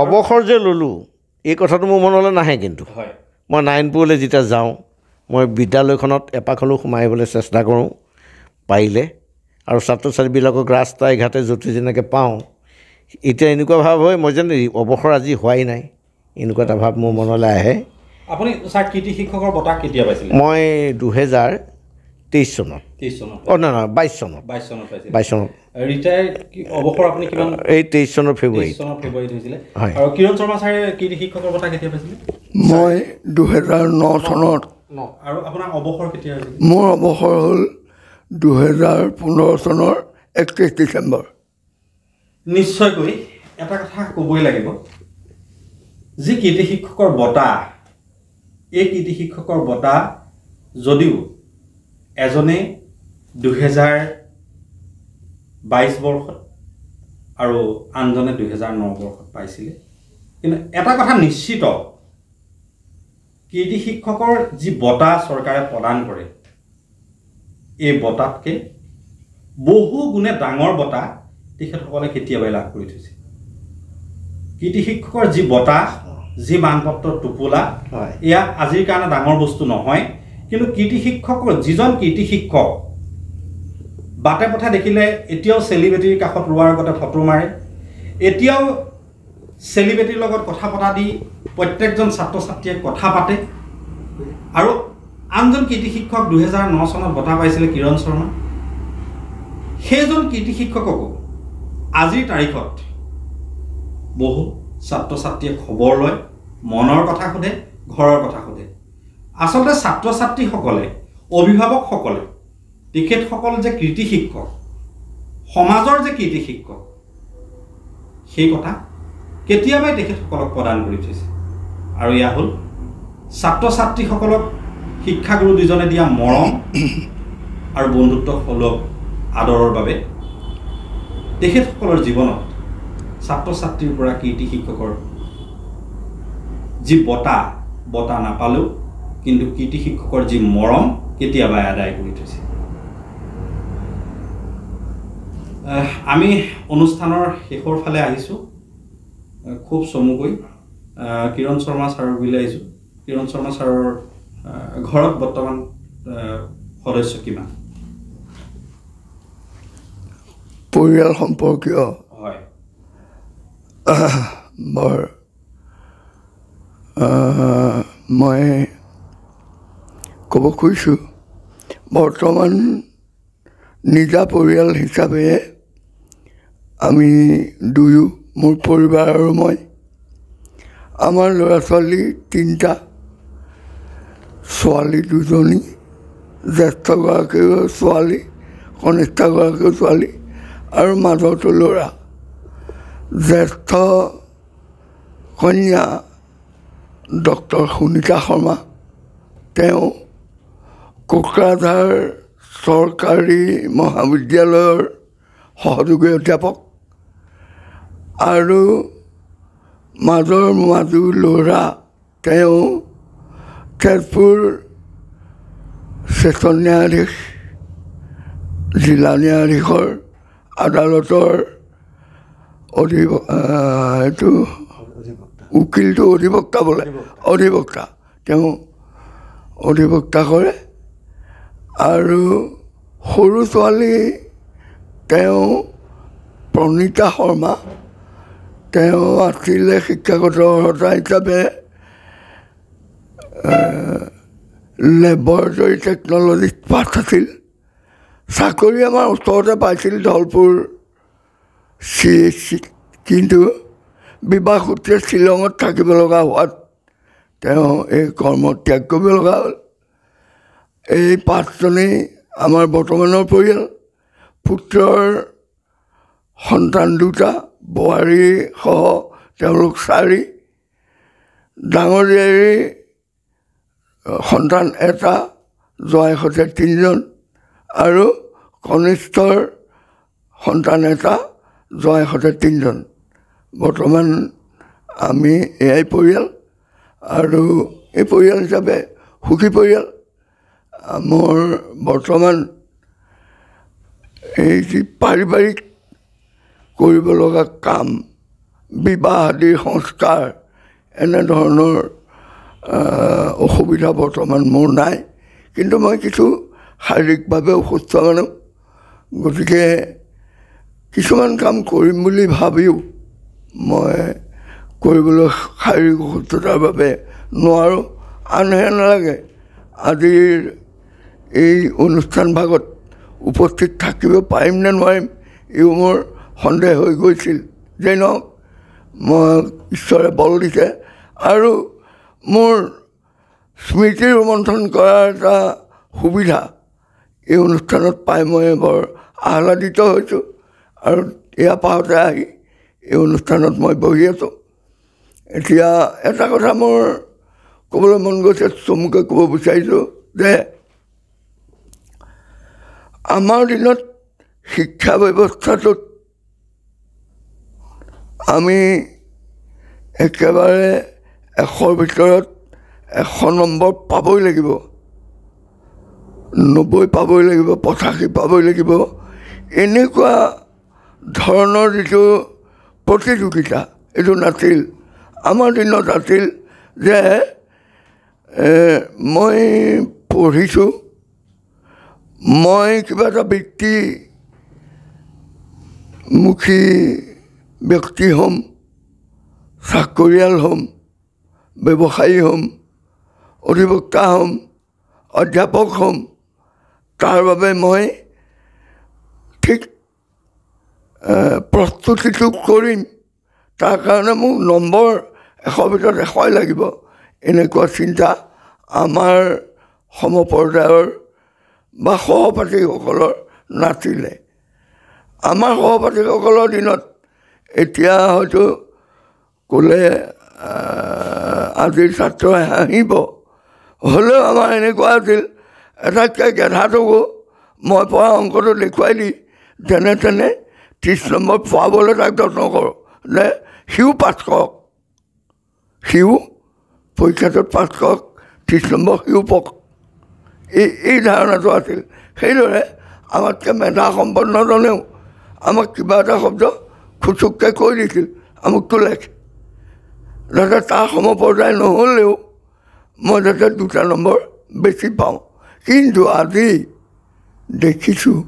অৱসৰ যে ল'লোঁ এই কথাটো মোৰ মনলৈ নাহে, কিন্তু মই নাৰায়ণপুৰলৈ যেতিয়া যাওঁ মই বিদ্যালয়খনত এপাক হ'লেও সোমাই আহিবলৈ চেষ্টা কৰোঁ পাৰিলে, আৰু ছাত্ৰ ছাত্ৰীবিলাকক ৰাস্তাই ঘাটে য'তে যেনেকৈ পাওঁ এতিয়া এনেকুৱা ভাৱ হয় মই যেন অৱসৰ আজি হোৱাই নাই, এনেকুৱা এটা ভাৱ মোৰ মনলৈ আহে। আপুনি ছাৰ কীৰ্তি শিক্ষকৰ বঁটা কেতিয়া পাইছিলে? মই 2023 চনত। 22 চনত। 22 চনত ৰিটায়াৰ অৱসৰ আপুনি কিমান? এই 23 চনৰ ফেব্ৰুৱাৰীত হৈছিলে। হয়। আৰু কিৰণ শৰ্মা ছাৰে কীৰ্তি শিক্ষকৰ বঁটা কেতিয়া পাইছিলে? মই 2009 চনত। আৰু আপোনাৰ অৱসৰ কেতিয়া হৈছিলে? মোৰ অৱসৰ হ'ল 2015 চনৰ 31 ডিচেম্বৰ। নিশ্চয়কৈ এটা কথা ক'বই লাগিব, যি কীৰ্তি শিক্ষকৰ বঁটা, এই কীৰ্তি শিক্ষকৰ বঁটা যদিও এজনে 2022 বৰ্ষত আৰু আনজনে 2009 বৰ্ষত পাইছিলে, কিন্তু এটা কথা নিশ্চিত, কীৰ্তি শিক্ষকৰ যি বঁটা চৰকাৰে প্ৰদান কৰে এই বঁটাতকৈ বহু গুণে ডাঙৰ বঁটা তেখেতসকলে কেতিয়াবাই লাভ কৰি থৈছে। কীৰ্তি শিক্ষকৰ যি বঁটা, যি মানপত্ৰ টোপোলা, এয়া আজিৰ কাৰণে ডাঙৰ বস্তু নহয়, কিন্তু কীৰ্তি শিক্ষকৰ যিজন কীৰ্তি শিক্ষক বাটে পথে দেখিলে এতিয়াও চেলিব্ৰিটিৰ কাষত ৰোৱাৰ আগতে ফটো মাৰে, এতিয়াও চেলিব্ৰিটিৰ লগত কথা পতা দি প্ৰত্যেকজন ছাত্ৰ ছাত্ৰীয়ে কথা পাতে, আৰু আনজন কীৰ্তি শিক্ষক 2009 চনত বঁটা পাইছিলে কিৰণ শৰ্মা, সেইজন কীৰ্তি শিক্ষককো আজিৰ তাৰিখত বহু ছাত্ৰ ছাত্ৰীয়ে খবৰ লয়, মনৰ কথা সোধে, ঘৰৰ কথা সোধে। আচলতে ছাত্ৰ ছাত্ৰীসকলে, অভিভাৱকসকলে তেখেতসকল যে কীৰ্তি শিক্ষক, সমাজৰ যে কীৰ্তি শিক্ষক, সেই কথা কেতিয়াবাই তেখেতসকলক প্ৰদান কৰি থৈছে। আৰু এয়া হ'ল ছাত্ৰ ছাত্ৰীসকলক শিক্ষাগুৰু দুজনে দিয়া মৰম আৰু বন্ধুত্বসুলভ আদৰৰ বাবে তেখেতসকলৰ জীৱনত ছাত্ৰ ছাত্ৰীৰ পৰা কীৰ্তি শিক্ষকৰ যি বঁটা নাপালেও কিন্তু কীৰ্তি শিক্ষকৰ যি মৰম কেতিয়াবাই আদায় কৰি থৈছে। আমি অনুষ্ঠানৰ শেষৰ ফালে আহিছোঁ, খুব চমুকৈ কিৰণ শৰ্মা ছাৰৰ বুলি আহিছোঁ। কিৰণ শৰ্মা ছাৰৰ ঘৰত বৰ্তমান সদস্য কিমান? পৰিয়াল সম্পৰ্কীয় হয়, বৰ মই ক'ব খুজিছোঁ, বৰ্তমান নিজা পৰিয়াল হিচাপে আমি দুয়ো, মোৰ পৰিবাৰ আৰু মই, আমাৰ ল'ৰা ছোৱালী 3টা, ছোৱালী 2জনী, জ্যেষ্ঠগৰাকীও ছোৱালী, কনিষ্ঠগৰাকীও ছোৱালী, আৰু মাজৰটো ল'ৰা। জ্যেষ্ঠ কন্যা ডক্টৰ সুনীতা শৰ্মা, তেওঁ কোকৰাঝাৰ চৰকাৰী মহাবিদ্যালয়ৰ সহযোগী অধ্যাপক, আৰু মাজু ল'ৰা তেওঁ তেজপুৰ ছেছন ন্যায়াধীশ, জিলা ন্যায়াধীশৰ আদালতৰ এইটো উকিলটো অধিবক্তা বোলে, অধিবক্তা, তেওঁ অধিবক্তা কৰে। আৰু সৰু ছোৱালী তেওঁ প্ৰণীতা শৰ্মা, তেওঁ আছিলে শিক্ষাগত অৰ্হতা হিচাপে লেবৰেটৰী টেকন'লজিত পাছ আছিল। চাকৰি আমাৰ ওচৰতে পাইছিল ধলপুৰ CHC, কিন্তু বিবাহ সূত্ৰে শ্বিলঙত থাকিব লগা হোৱাত তেওঁ এই কৰ্ম ত্যাগ কৰিব লগা হ'ল। এই 5জনেই আমাৰ বৰ্তমানৰ পৰিয়াল। পুত্ৰৰ সন্তান 2টা, বোৱাৰীসহ তেওঁলোক 4, ডাঙৰ জীয়াৰীৰ সন্তান 1, জোৱাইৰ সৈতে 3জন, আৰু কনিষ্ঠৰ সন্তান এটা জয়হঁতে 3জন। বৰ্তমান আমি এয়াই পৰিয়াল আৰু এই পৰিয়াল হিচাপে সুখী পৰিয়াল। মোৰ বৰ্তমান এই যি পাৰিবাৰিক কৰিব লগা কাম, বিবাহ আদিৰ সংস্কাৰ, এনেধৰণৰ অসুবিধা বৰ্তমান মোৰ নাই। কিন্তু মই কিছু শাৰীৰিকভাৱে অসুস্থ মানুহ, গতিকে কিছুমান কাম কৰিম বুলি ভাবিও মই কৰিবলৈ শাৰীৰিক অসুস্থতাৰ বাবে নোৱাৰোঁ। আনহে নালাগে আজিৰ এই অনুষ্ঠান ভাগত উপস্থিত থাকিব পাৰিম নে নোৱাৰিম, এইও মোৰ সন্দেহ হৈ গৈছিল। যেই নহওক মই ঈশ্বৰে বল দিছে আৰু মোৰ স্মৃতি ৰোমন্থন কৰাৰ এটা সুবিধা এই অনুষ্ঠানত পাই মই বৰ আহ্লাদিত হৈছোঁ। আৰু এয়া পাওঁতে আহি এই অনুষ্ঠানত মই বহি আছোঁ। এতিয়া এটা কথা মোৰ ক'বলৈ মন গৈছে, চমুকৈ ক'ব বিচাৰিছোঁ যে আমাৰ দিনত শিক্ষা ব্যৱস্থাটোত আমি একেবাৰে 100ৰ ভিতৰত 100 নম্বৰ পাবই লাগিব, 90 পাবই লাগিব, 85 পাবই লাগিব। এনেকুৱা ধৰণৰ যিটো প্ৰতিযোগিতা এইটো নাছিল। আমাৰ দিনত আছিল যে মই পঢ়িছোঁ, মই কিবা এটা বৃত্তিমুখী ব্যক্তি হ'ম, চাকৰিয়াল হ'ম, ব্যৱসায়ী হ'ম, অধিবক্তা হ'ম, অধ্যাপক হ'ম। তাৰ বাবে মই ঠিক প্ৰস্তুতিটো কৰিম, তাৰ কাৰণে মোক নম্বৰ 100ৰ ভিতৰত 100ই লাগিব, এনেকুৱা চিন্তা আমাৰ সমপৰ্যায়ৰ বা সহপাঠীসকলৰ নাছিলে। আমাৰ সহপাঠীসকলৰ দিনত এতিয়া হয়তো ক'লে আজিৰ ছাত্ৰই হাঁহিব, হ'লেও আমাৰ এনেকুৱা আছিল এটাতকৈ গেধাটোকো মই পঢ়া অংকটো দেখুৱাই দি যেনে তেনে 30 নম্বৰ পোৱাবলৈ তাক যত্ন কৰোঁ যে সিও পাছ কৰক, সিও পৰীক্ষাটোত পাছ কৰক, 30 নম্বৰ সিও পাওক, এই ধাৰণাটো আছিল। সেইদৰে আমাতকৈ মেধা সম্পন্নজনেও আমাক কিবা এটা শব্দ খুচুককৈ কৈ দিছিল, আমুকটো লেখ, যাতে তাৰ সমপৰ্যায় নহ'লেও মই যাতে 2টা নম্বৰ বেছি পাওঁ। কিন্তু আজি দেখিছোঁ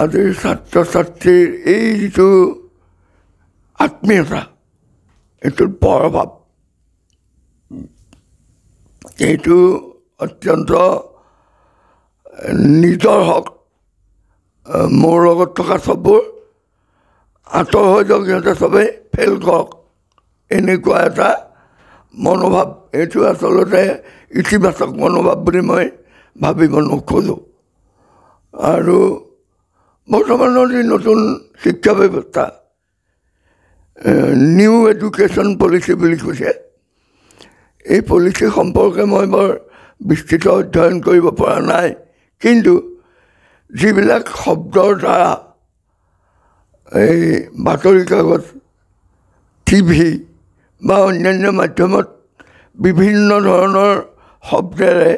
আজিৰ ছাত্ৰ ছাত্ৰীৰ এই যিটো আত্মীয়তা, এইটোৰ প্ৰভাৱ, এইটো অত্যন্ত নিজৰ হওক, মোৰ লগত থকা চববোৰ আঁতৰ হৈ যাওক, সিহঁতে চবেই ফেইল কৰক, এনেকুৱা এটা মনোভাৱ। এইটো আচলতে ইতিবাচক মনোভাৱ বুলি মই ভাবিব নোখোজোঁ। আৰু বৰ্তমানৰ যি নতুন শিক্ষা ব্যৱস্থা, নিউ এডুকেশ্যন পলিচি বুলি কৈছে, এই পলিচি সম্পৰ্কে মই বৰ বিস্তৃত অধ্যয়ন কৰিব পৰা নাই। কিন্তু যিবিলাক শব্দৰ দ্বাৰা এই বাতৰি কাকত, টিভি বা অন্যান্য মাধ্যমত বিভিন্ন ধৰণৰ শব্দেৰে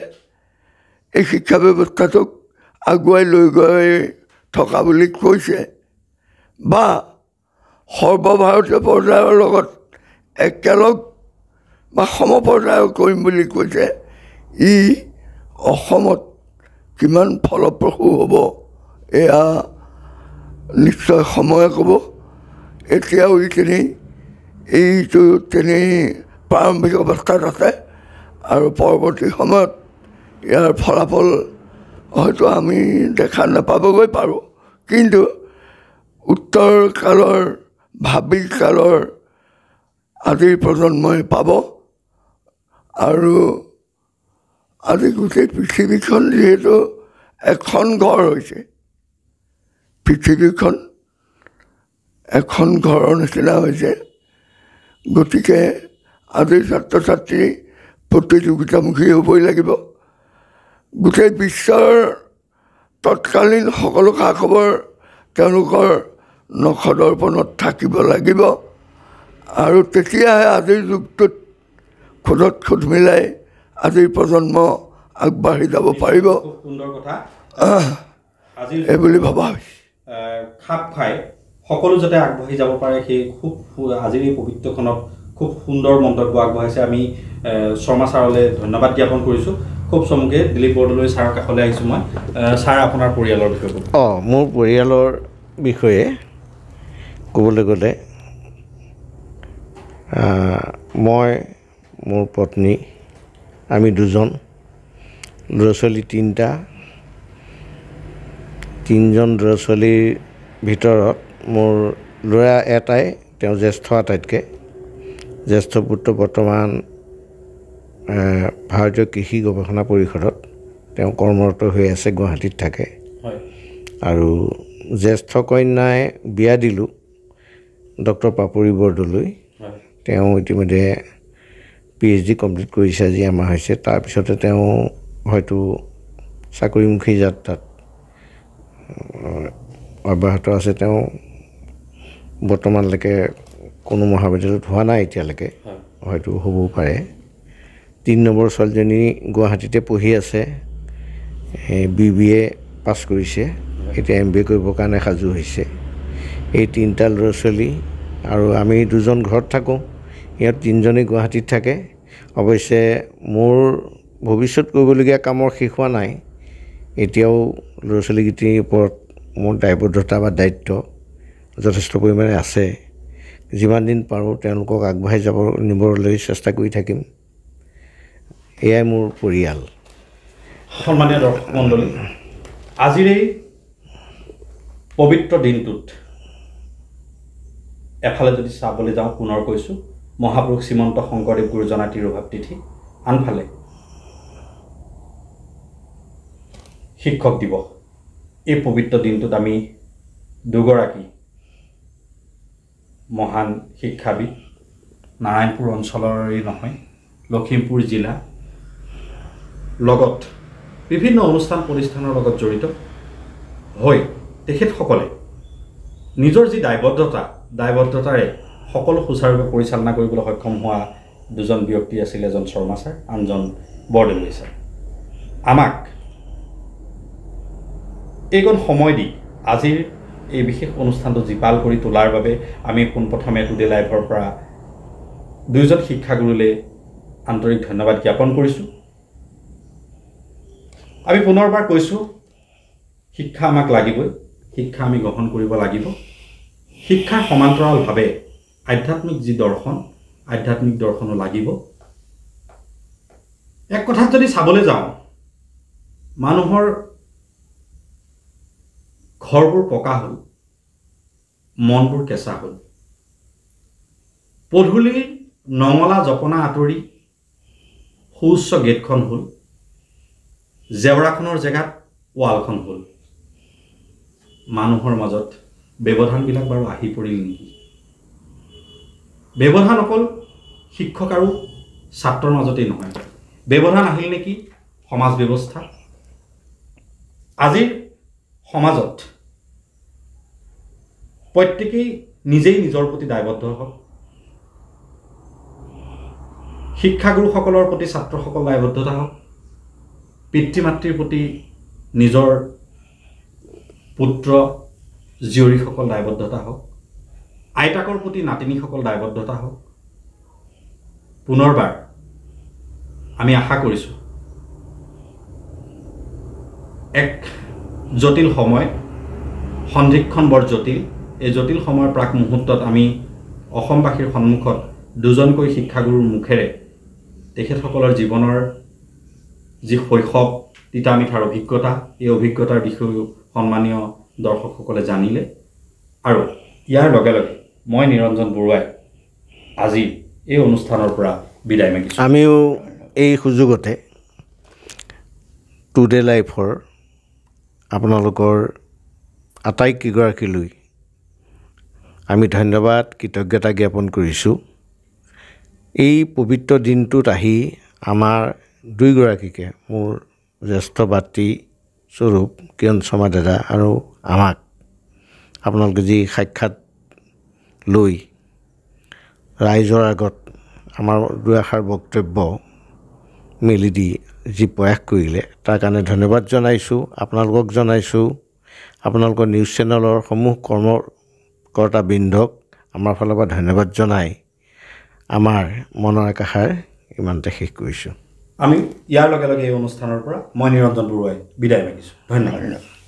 এই শিক্ষা ব্যৱস্থাটোক আগুৱাই লৈ গৈ থকা বুলি কৈছে বা সৰ্বভাৰতীয় পৰ্যায়ৰ লগত একেলগ বা সমপৰ্যায়ৰ কৰিম বুলি কৈছে, ই অসমত কিমান ফলপ্ৰসূ হ'ব এয়া নিশ্চয় সময়ে ক'ব। এতিয়াও এইটো তেনেই প্ৰাৰম্ভিক অৱস্থাত আছে আৰু পৰৱৰ্তী সময়ত ইয়াৰ ফলাফল হয়তো আমি দেখা নাপাবগৈ পাৰোঁ। কিন্তু উত্তৰ কালৰ, ভাবি কালৰ আজিৰ প্ৰজন্মই পাব। আৰু আজি গোটেই পৃথিৱীখন যিহেতু এখন ঘৰ হৈছে, পৃথিৱীখন এখন ঘৰৰ নিচিনা হৈছে, গতিকে আজিৰ ছাত্ৰ ছাত্ৰী প্ৰতিযোগিতামুখী হ'বই লাগিব। গোটেই বিশ্বৰ তৎকালীন সকলো খা খবৰ তেওঁলোকৰ নখদৰ্পণত থাকিব লাগিব আৰু তেতিয়াহে আজিৰ যুগটোত খোজত খোজ মিলাই আজিৰ প্ৰজন্ম আগবাঢ়ি যাব পাৰিব। খুব সুন্দৰ কথা এইবুলি ভবা হৈছে। খাপ খাই সকলো যাতে আগবাঢ়ি যাব পাৰে সেই খুব আজিৰ এই পবিত্ৰখনত খুব সুন্দৰ মন্তব্য আগবঢ়াইছে। আমি শৰ্মা ছাৰলৈ ধন্যবাদ জ্ঞাপন কৰিছোঁ। খুব চমুকে দিলীপ বৰদলৈ ছাৰৰ কাষলৈ আহিছোঁ মই। ছাৰ আপোনাৰ পৰিয়ালৰ বিষয়ে ক'ব। মোৰ পৰিয়ালৰ বিষয়ে ক'বলৈ গ'লে মই মোৰ পত্নী আমি দুজন ল'ৰা ছোৱালী তিনিজন ল'ৰা ছোৱালীৰ ভিতৰত মোৰ ল'ৰা এটাই, তেওঁ জ্যেষ্ঠ আটাইতকৈ। জ্যেষ্ঠ পুত্ৰ বৰ্তমান ভাৰতীয় কৃষি গৱেষণা পৰিষদত তেওঁ কৰ্মৰত হৈ আছে, গুৱাহাটীত থাকে। আৰু জ্যেষ্ঠ কন্যাই বিয়া দিলোঁ ডক্টৰ পাপৰি বৰদলৈ। তেওঁ ইতিমধ্যে PhD কমপ্লিট কৰিছে, আজি এমাহ হৈছে। তাৰপিছতে তেওঁ হয়তো চাকৰিমুখী যাত্ৰাত অব্যাহত আছে। তেওঁ বৰ্তমানলৈকে কোনো মহাবিদ্যালয়ত হোৱা নাই এতিয়ালৈকে, হয়তো হ'বও পাৰে। 3 নম্বৰ ছোৱালীজনী গুৱাহাটীতে পঢ়ি আছে, BBA পাছ কৰিছে, এতিয়া MBA কৰিবৰ কাৰণে সাজু হৈছে। এই 3টা ল'ৰা ছোৱালী আৰু আমি দুজন ঘৰত থাকোঁ। সিহঁত 3জনেই গুৱাহাটীত থাকে। অৱশ্যে মোৰ ভৱিষ্যত কৰিবলগীয়া কামৰ শেষ হোৱা নাই। এতিয়াও ল'ৰা ছোৱালীকেইটিৰ ওপৰত মোৰ দায়বদ্ধতা বা দায়িত্ব যথেষ্ট পৰিমাণে আছে। যিমান দিন পাৰোঁ তেওঁলোকক আগবাঢ়াই নিবলৈ চেষ্টা কৰি থাকিম। এয়াই মোৰ পৰিয়াল। সন্মানীয় দৰ্শক মণ্ডলী, আজিৰ এই পবিত্ৰ দিনটোত এফালে যদি চাবলৈ যাওঁ, পুনৰ কৈছোঁ, মহাপুৰুষ শ্ৰীমন্ত শংকৰদেৱ গুৰুজনাৰ তিৰুভাৱ তিথি, আনফালে শিক্ষক দিৱস। এই পবিত্ৰ দিনটোত আমি দুগৰাকী মহান শিক্ষাবিদ, নাৰায়ণপুৰ অঞ্চলৰেই নহয়, লখিমপুৰ জিলা লগত বিভিন্ন অনুষ্ঠান প্ৰতিষ্ঠানৰ লগত জড়িত হৈ তেখেতসকলে নিজৰ যি দায়বদ্ধতাৰে সকলো সুচাৰুৰূপে পৰিচালনা কৰিবলৈ সক্ষম হোৱা দুজন ব্যক্তি আছিল, এজন শৰ্মা ছাৰ, আনজন বৰদলৈ ছাৰ। আমাক এইকণ সময় দি আজিৰ এই বিশেষ অনুষ্ঠানটো জীপাল কৰি তোলাৰ বাবে আমি পোনপ্ৰথমে টুডে লাইভৰ পৰা দুয়োজন শিক্ষাগুৰুলৈ আন্তৰিক ধন্যবাদ জ্ঞাপন কৰিছোঁ। আমি পুনৰবাৰ কৈছোঁ, শিক্ষা আমাক লাগিবই, শিক্ষা আমি গ্ৰহণ কৰিব লাগিব। শিক্ষাৰ সমান্তৰালভাৱে আধ্যাত্মিক যি দৰ্শন, আধ্যাত্মিক দৰ্শনো লাগিব। এক কথাত যদি চাবলৈ যাওঁ, মানুহৰ ঘৰবোৰ পকা হ'ল, মনবোৰ কেঁচা হ'ল। পদূলিৰ নঙলা জপনা আঁতৰি সুউচ্চ গেটখন হ'ল, জেওৰাখনৰ জেগাত ৱালখন হ'ল। মানুহৰ মাজত ব্যৱধানবিলাক বাৰু আহি পৰিল নেকি? ব্যৱধান অকল শিক্ষক আৰু ছাত্ৰৰ মাজতেই নহয়, ব্যৱধান আহিল নেকি সমাজ ব্যৱস্থা? আজিৰ সমাজত প্ৰত্যেকেই নিজেই নিজৰ প্ৰতি দায়বদ্ধ হওক। শিক্ষাগুৰুসকলৰ প্ৰতি ছাত্ৰসকল দায়বদ্ধতা হওক, পিতৃ মাতৃৰ প্ৰতি নিজৰ পুত্ৰ জীয়ৰীসকল দায়বদ্ধতা হওক, আইতাকৰ প্ৰতি নাতিনীসকল দায়বদ্ধতা হওক। পুনৰবাৰ আমি আশা কৰিছোঁ, এক জটিল সময়, সন্ধিক্ষণ বৰ জটিল। এই জটিল সময়ৰ প্ৰাক মুহূৰ্তত আমি অসমবাসীৰ সন্মুখত দুজনকৈ শিক্ষাগুৰুৰ মুখেৰে তেখেতসকলৰ জীৱনৰ যি শৈশৱ তিতা মিঠাৰ অভিজ্ঞতা, এই অভিজ্ঞতাৰ বিষয়েও সন্মানীয় দৰ্শকসকলে জানিলে। আৰু ইয়াৰ লগে লগে মই নিৰঞ্জন বৰুৱাই আজি এই অনুষ্ঠানৰ পৰা বিদায় মাগিছোঁ। আমিও এই সুযোগতে টুডে লাইফৰ আপোনালোকৰ আটাইকেইগৰাকীলৈ আমি ধন্যবাদ, কৃতজ্ঞতা জ্ঞাপন কৰিছোঁ। এই পবিত্ৰ দিনটোত আহি আমাৰ দুয়োগৰাকীকে, মোৰ জ্যেষ্ঠ ভাতৃ স্বৰূপ কিৰণ শৰ্মা দাদা আৰু আমাক আপোনালোকে যি সাক্ষাৎ লৈ ৰাইজৰ আগত আমাৰ দুআষাৰ বক্তব্য মেলি দি যি প্ৰয়াস কৰিলে তাৰ কাৰণে ধন্যবাদ জনাইছোঁ। আপোনালোকক জনাইছোঁ। আপোনালোকৰ নিউজ চেনেলৰ সমূহ কৰ্মকৰ্তাবৃন্দক আমাৰ ফালৰ পৰা ধন্যবাদ জনাই আমাৰ মনৰ একাষাৰ ইমানতে শেষ কৰিছোঁ। আমি ইয়াৰ লগে লগে এই অনুষ্ঠানৰ পৰা মই নিৰঞ্জন বৰুৱাই বিদায় মাগিছোঁ। ধন্যবাদ।